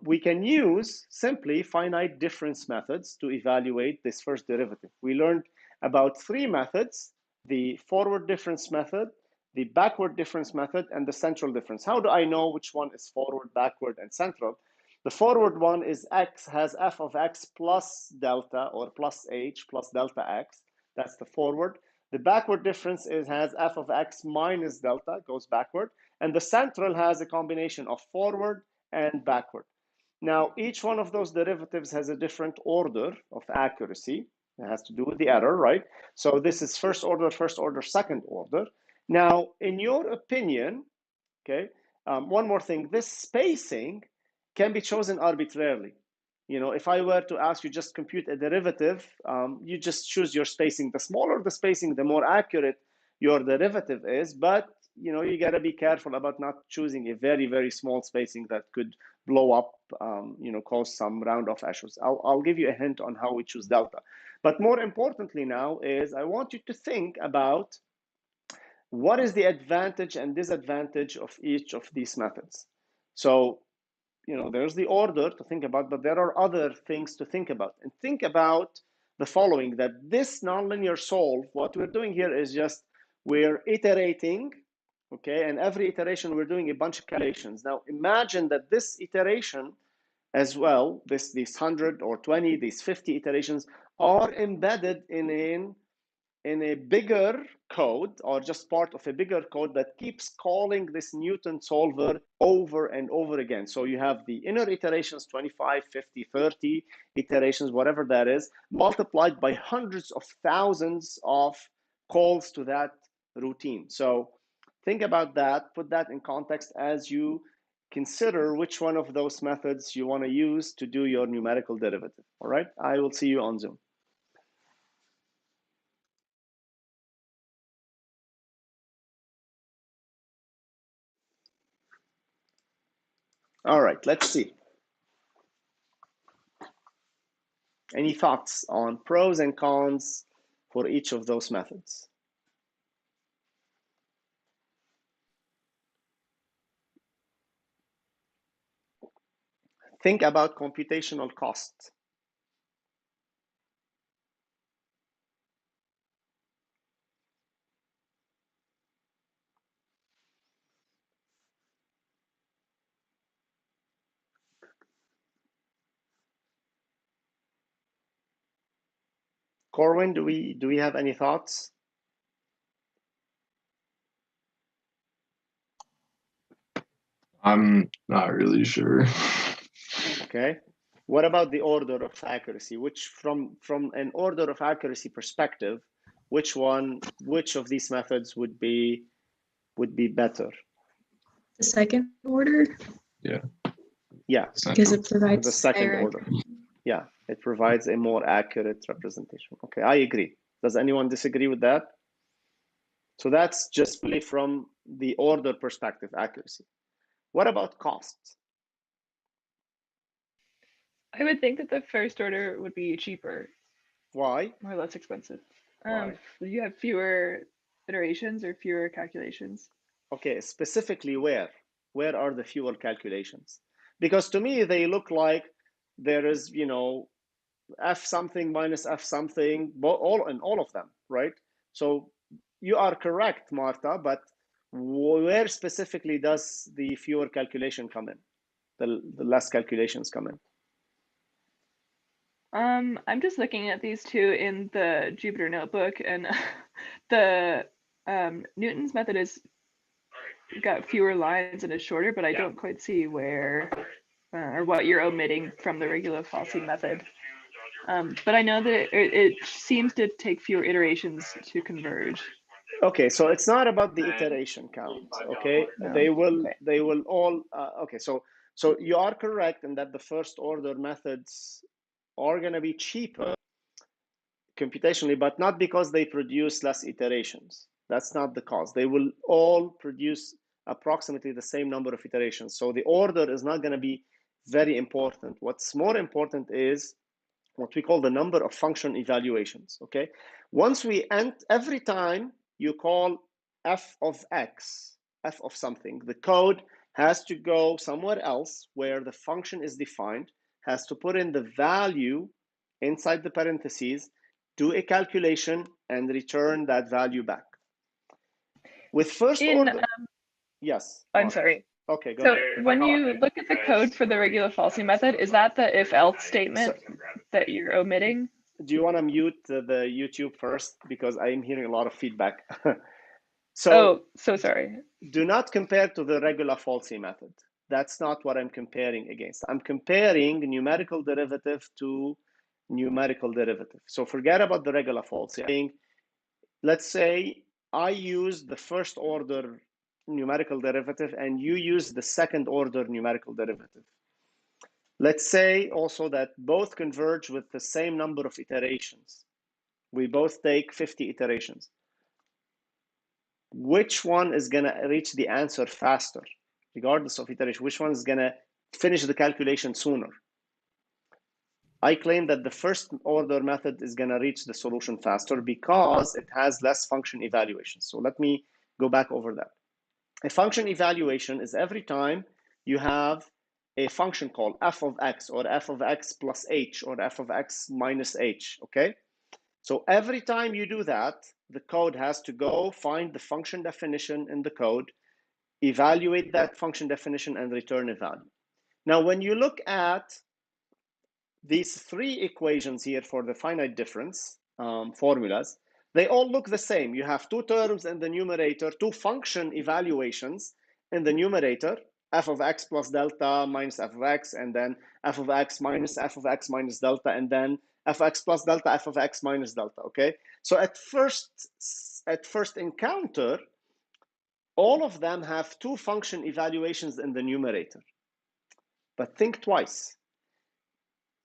We can use simply finite difference methods to evaluate this first derivative. We learned about 3 methods: the forward difference method, the backward difference method, and the central difference. How do I know which one is forward, backward, and central? The forward one is x has f of x plus delta, or plus h plus delta x. That's the forward. The backward difference has f of x minus delta, goes backward. And the central has a combination of forward and backward. Now, each one of those derivatives has a different order of accuracy. It has to do with the error, right? So this is first order, second order. Now, in your opinion, okay, one more thing, this spacing can be chosen arbitrarily. You know, if I were to ask you just compute a derivative, you just choose your spacing. The smaller the spacing, the more accurate your derivative is. But, you know, you got to be careful about not choosing a very, very small spacing that could blow up, you know, cause some round off issues. I'll give you a hint on how we choose delta. But more importantly now is I want you to think about what is the advantage and disadvantage of each of these methods. So, you know, there's the order to think about, but there are other things to think about. And think about the following, that this nonlinear solve, what we're doing here is just we're iterating, okay? And every iteration, we're doing a bunch of calculations. Now, imagine that this iteration as well, these 100 or 20, these 50 iterations are embedded in a bigger code, or just part of a bigger code that keeps calling this Newton solver over and over again. So you have the inner iterations, 25, 50, 30 iterations, whatever that is, multiplied by hundreds of thousands of calls to that routine. So think about that, put that in context as you consider which one of those methods you want to use to do your numerical derivative. All right, I will see you on Zoom. All right, let's see. Any thoughts on pros and cons for each of those methods? Think about computational cost. Corwin, do we have any thoughts? I'm not really sure. Okay. What about the order of accuracy? Which from an order of accuracy perspective, which of these methods would be better? The second order, Yeah, because it provides the second higher order. Yeah, it provides a more accurate representation. Okay, I agree. Does anyone disagree with that? So that's just really from the order perspective, accuracy. What about cost? I would think that the first order would be cheaper. Why? Or less expensive. Why? You have fewer iterations or fewer calculations. Okay, specifically where? Where are the fewer calculations? Because to me, they look like there is, you know, f something minus f something, all of them, right? So you are correct, Marta, but where specifically does the fewer calculation come in? The less calculations come in? I'm just looking at these two in the Jupyter notebook, and the Newton's method is got fewer lines and is shorter, but I don't quite see where or what you're omitting from the regula-falsi method. But I know that it seems to take fewer iterations to converge. Okay, so it's not about the iteration count. Okay, No. they will all. Okay, so you are correct in that the first order methods are going to be cheaper computationally, but not because they produce less iterations. That's not the cause. They will all produce approximately the same number of iterations. So the order is not going to be very important. What's more important is what we call the number of function evaluations. Okay, once we end, every time you call f of x, f of something, the code has to go somewhere else where the function is defined, has to put in the value inside the parentheses, do a calculation, and return that value back. With first order, yes. I'm sorry. Okay, go so ahead. When you look at the code for the regula-falsi method, is that the if-else statement that you're omitting? Do you want to mute the YouTube first? Because I'm hearing a lot of feedback. So sorry. Do not compare to the regula-falsi method. That's not what I'm comparing against. I'm comparing numerical derivative to numerical derivative. So forget about the regula-falsi. Let's say I use the first order numerical derivative and you use the second order numerical derivative. Let's say also that both converge with the same number of iterations. We both take 50 iterations. Which one is going to reach the answer faster, regardless of iteration? Which one is going to finish the calculation sooner? I claim that the first order method is going to reach the solution faster because it has less function evaluation. So let me go back over that. A function evaluation is every time you have a function called f of x or f of x plus h or f of x minus h, okay? So every time you do that, the code has to go find the function definition in the code, evaluate that function definition, and return a value. Now, when you look at these three equations here for the finite difference formulas, they all look the same. You have two terms in the numerator, two function evaluations in the numerator, f of x plus delta minus f of x, and then f of x minus delta, and then fx plus delta, f of x minus delta, okay? So at first encounter, all of them have two function evaluations in the numerator. But think twice.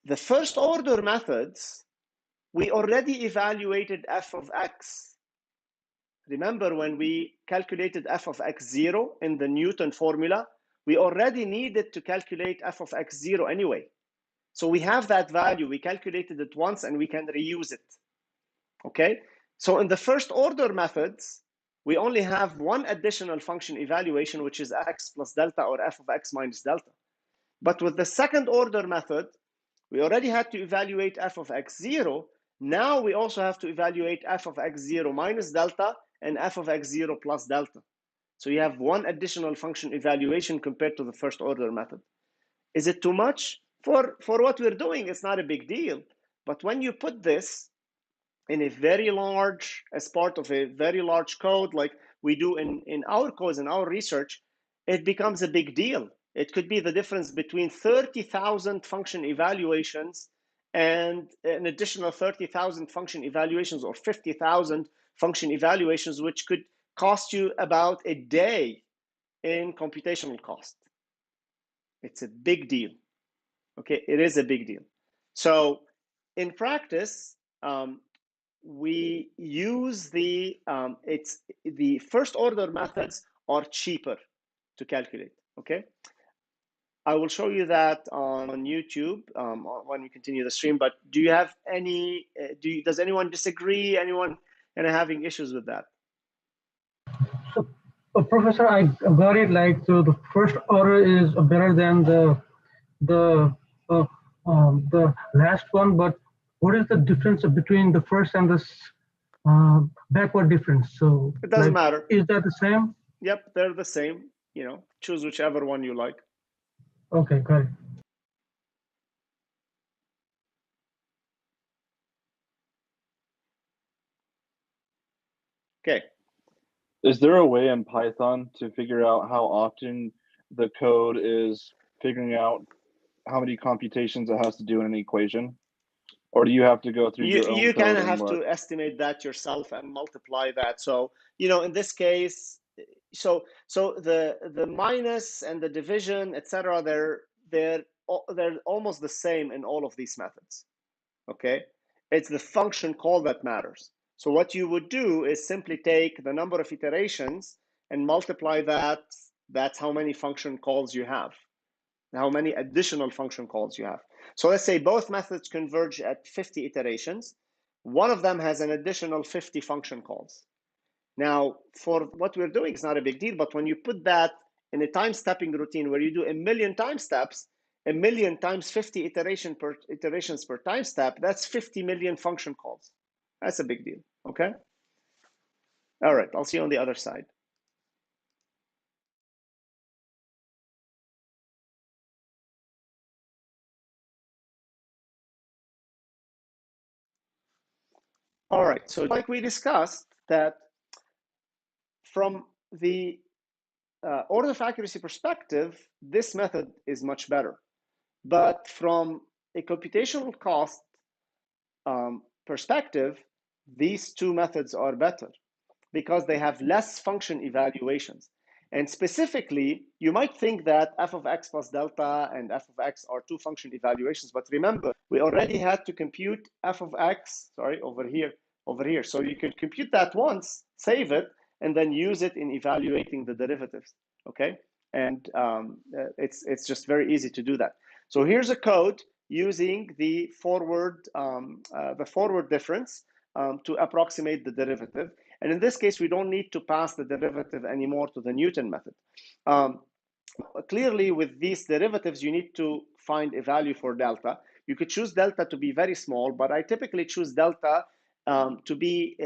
The first order methods, we already evaluated f of x. Remember when we calculated f of x0 in the Newton formula, we already needed to calculate f of x0 anyway. So we have that value, we calculated it once and we can reuse it, okay? So in the first order methods, we only have one additional function evaluation, which is x plus delta or f of x minus delta. But with the second order method, we already had to evaluate f of x0. Now we also have to evaluate f of x0 minus delta and f of x0 plus delta. So you have one additional function evaluation compared to the first order method. Is it too much? For what we're doing, it's not a big deal. But when you put this in a very large, as part of a very large code, like we do in our codes, in our research, it becomes a big deal. It could be the difference between 30,000 function evaluations and an additional 30,000 function evaluations or 50,000 function evaluations, which could cost you about a day in computational cost. It's a big deal. Okay, it is a big deal. So in practice, we use the first order methods are cheaper to calculate, okay? I will show you that on YouTube when we continue the stream, but do you have any, does anyone disagree? Anyone having issues with that? So, Professor, I got it, like, so the first order is better than the last one, but what is the difference between the first and the backward difference? So it doesn't matter. Is that the same? Yep, they're the same. You know, choose whichever one you like. Okay, got it. Okay. Is there a way in Python to figure out how often the code is figuring out how many computations it has to do in an equation? Or do you have to go through your own code? You kind of have to estimate that yourself and multiply that. So, you know, in this case, so the minus and the division, etc., they're almost the same in all of these methods. Okay, it's the function call that matters. So what you would do is simply take the number of iterations and multiply that. That's how many function calls you have, how many additional function calls you have. So let's say both methods converge at 50 iterations. One of them has an additional 50 function calls. Now, for what we're doing, it's not a big deal, but when you put that in a time stepping routine where you do 1,000,000 time steps, 1,000,000 times 50 iterations per time step, that's 50 million function calls. That's a big deal, okay? All right, I'll see you on the other side. All right, so like we discussed that from the order of accuracy perspective, this method is much better. But from a computational cost perspective, these two methods are better because they have less function evaluations. And specifically, you might think that f of x plus delta and f of x are two function evaluations. But remember, we already had to compute f of x, sorry, over here. So you could compute that once, save it, and then use it in evaluating the derivatives, okay? And it's just very easy to do that. So here's a code using the forward difference to approximate the derivative. And in this case, we don't need to pass the derivative anymore to the Newton method. Clearly, with these derivatives, you need to find a value for delta. You could choose delta to be very small, but I typically choose delta to be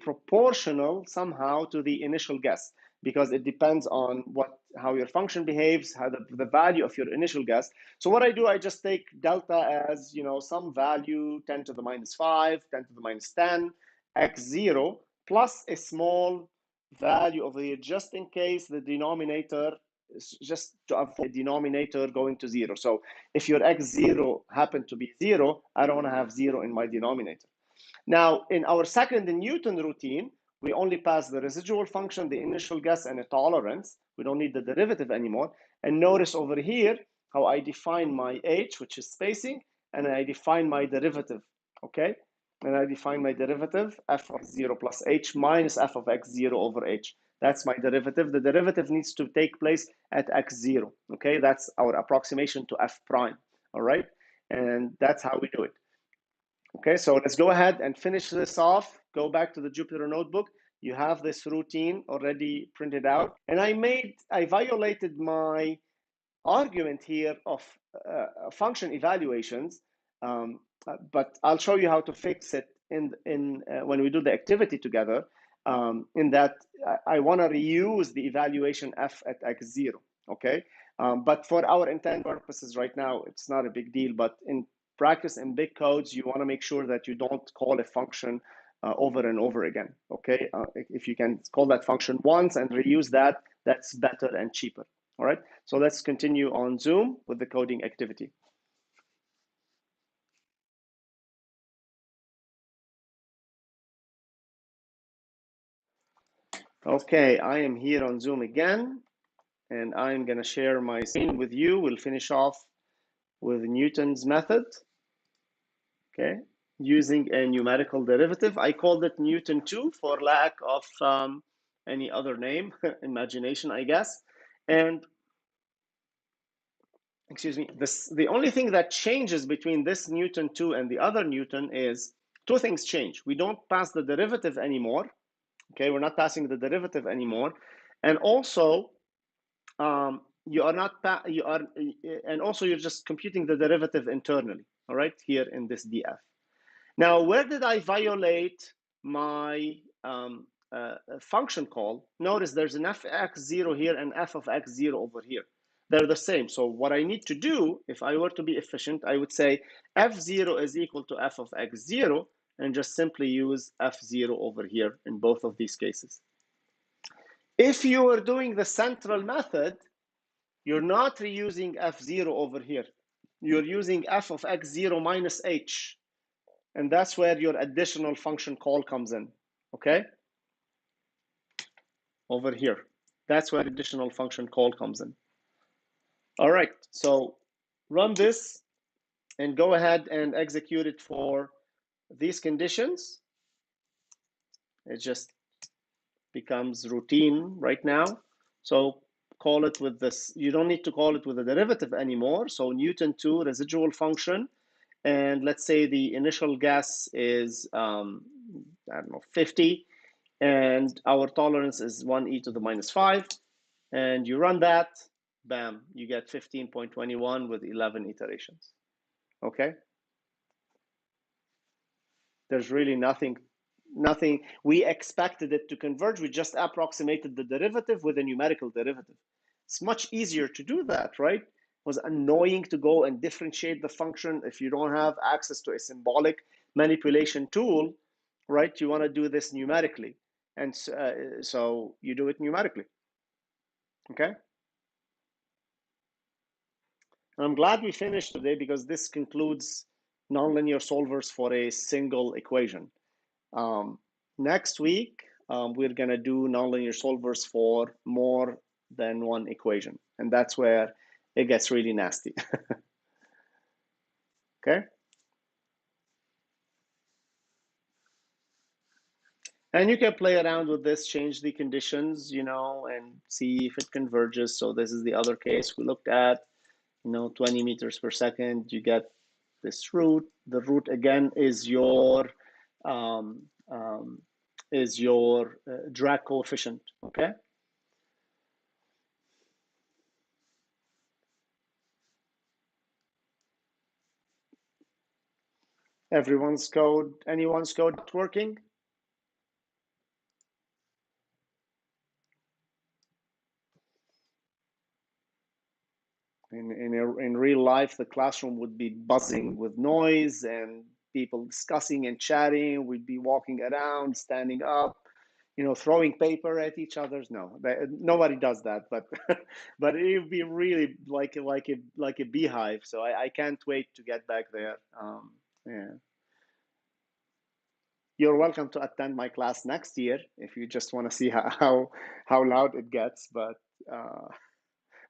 proportional somehow to the initial guess, because it depends on how your function behaves, how the value of your initial guess. So what I do, I just take delta as some value 10 to the minus 5, 10 to the minus 10, x0 plus a small value over here, just in case the denominator, just to avoid the denominator going to 0. So if your x0 happened to be 0, I don't want to have 0 in my denominator. Now, in our second Newton routine, we only pass the residual function, the initial guess, and a tolerance. We don't need the derivative anymore. And notice over here how I define my h, which is spacing, and I define my derivative, okay? And I define my derivative, f of 0 plus h minus f of x0 over h. That's my derivative. The derivative needs to take place at x0, okay? That's our approximation to f prime, all right? And that's how we do it. Okay, so let's go ahead and finish this off. Go back to the Jupyter notebook. You have this routine already printed out. And I violated my argument here of function evaluations, but I'll show you how to fix it when we do the activity together, in that I want to reuse the evaluation f at x0, okay? But for our intent purposes right now, it's not a big deal, but in practice in big codes, you want to make sure that you don't call a function over and over again, okay? If you can call that function once and reuse that, that's better and cheaper, all right? So let's continue on Zoom with the coding activity. Okay, I am here on Zoom again, and I'm going to share my screen with you. We'll finish off with Newton's method, okay, using a numerical derivative. I called it Newton 2 for lack of any other name, imagination, I guess. And excuse me, the only thing that changes between this Newton 2 and the other Newton is two things change. We don't pass the derivative anymore. Okay, we're not passing the derivative anymore. And also, you're just computing the derivative internally, all right, here in this df. Now, where did I violate my function call? Notice there's an f of x0 here and f of x0 over here. They're the same. So what I need to do, if I were to be efficient, I would say f0 is equal to f of x0 and just simply use f0 over here in both of these cases. If you were doing the central method, you're not reusing f0 over here. You're using f of x0 minus h. And that's where your additional function call comes in, okay? Over here. That's where additional function call comes in. All right, so run this and go ahead and execute it for these conditions. It just becomes routine right now. So call it with this. You don't need to call it with a derivative anymore. So Newton 2 residual function. And let's say the initial guess is, I don't know, 50. And our tolerance is 1e to the minus 5. And you run that, bam, you get 15.21 with 11 iterations. Okay? There's really nothing. We expected it to converge. We just approximated the derivative with a numerical derivative. It's much easier to do that, right? It was annoying to go and differentiate the function if you don't have access to a symbolic manipulation tool, right? You want to do this numerically. And so you do it numerically. Okay. And I'm glad we finished today because this concludes nonlinear solvers for a single equation. Next week, we're going to do nonlinear solvers for more than one equation. And that's where it gets really nasty. Okay. And you can play around with this, change the conditions, and see if it converges. So this is the other case we looked at, 20 meters per second. You get this root. The root again is your drag coefficient. Okay. Anyone's code not working? In real life, the classroom would be buzzing with noise and people discussing and chatting. We'd be walking around, standing up, throwing paper at each other's. No, nobody does that, but but it would be really like a beehive. So I can't wait to get back there. Yeah. You're welcome to attend my class next year if you just want to see how loud it gets. But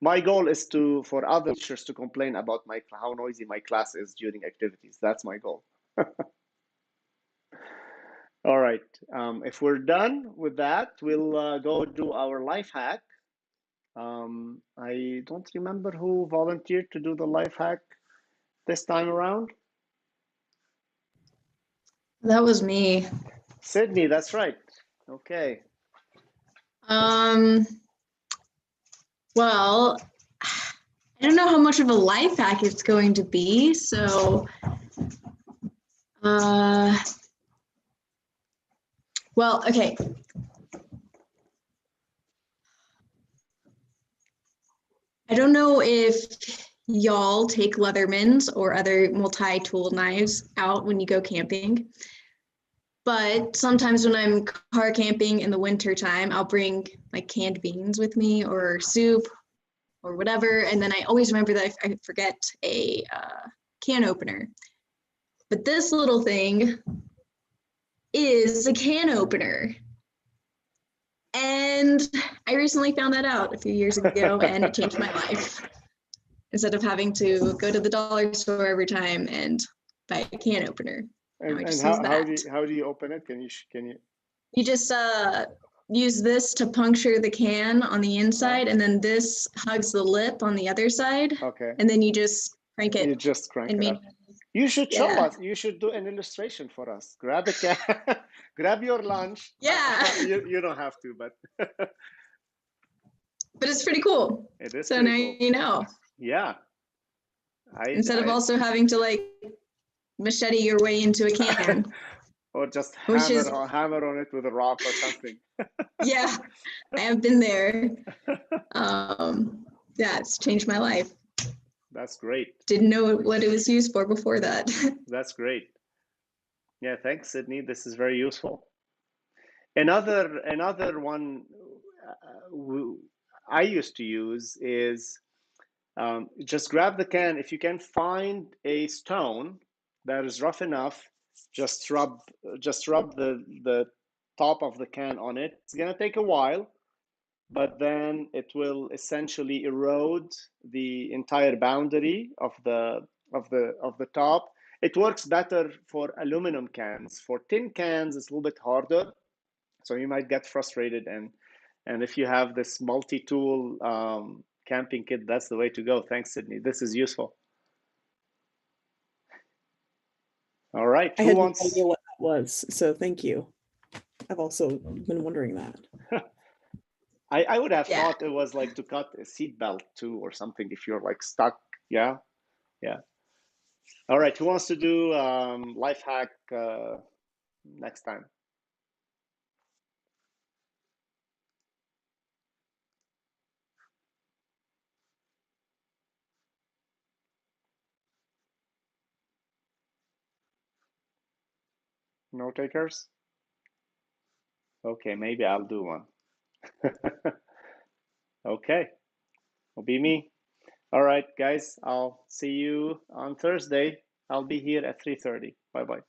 my goal is for other teachers to complain about how noisy my class is during activities. That's my goal. All right. If we're done with that, we'll go do our life hack. I don't remember who volunteered to do the life hack this time around. That was me. Sydney, that's right. Okay. Well, I don't know how much of a life hack it's going to be, so well, okay. I don't know if y'all take Leathermans or other multi-tool knives out when you go camping, but sometimes when I'm car camping in the winter time, I'll bring like canned beans with me or soup or whatever, and then I always remember that I forget a can opener. But this little thing is a can opener. And I recently found that out a few years ago, and it changed my life. Instead of having to go to the dollar store every time and buy a can opener. And how do you open it? Can you? You just use this to puncture the can on the inside, and then this hugs the lip on the other side. Okay. And then you just crank it. You just crank it up. You should show us. You should do an illustration for us. Grab a can, grab your lunch. Yeah. You don't have to, but. But it's pretty cool. It is. So now you know. Yeah. Instead of also having to like machete your way into a can. Or just hammer on it with a rock or something. Yeah, I have been there. Yeah, it's changed my life. That's great. Didn't know what it was used for before that. That's great. Yeah, thanks, Sydney. This is very useful. Another one I used to use is just grab the can. If you can find a stone that is rough enough, just rub the top of the can on it. It's gonna take a while, but then it will essentially erode the entire boundary of the top. It works better for aluminum cans. For tin cans, it's a little bit harder, so you might get frustrated. And if you have this multi-tool camping kit, that's the way to go. Thanks, Sydney. This is useful. All right. I had no idea what that was, so thank you. I've also been wondering that. I would have thought it was like to cut a seat belt too or something if you're like stuck. Yeah. Yeah. All right. Who wants to do life hack next time? No takers? Okay, maybe I'll do one. Okay, will be me. All right, guys, I'll see you on Thursday. I'll be here at 3:30. Bye-bye.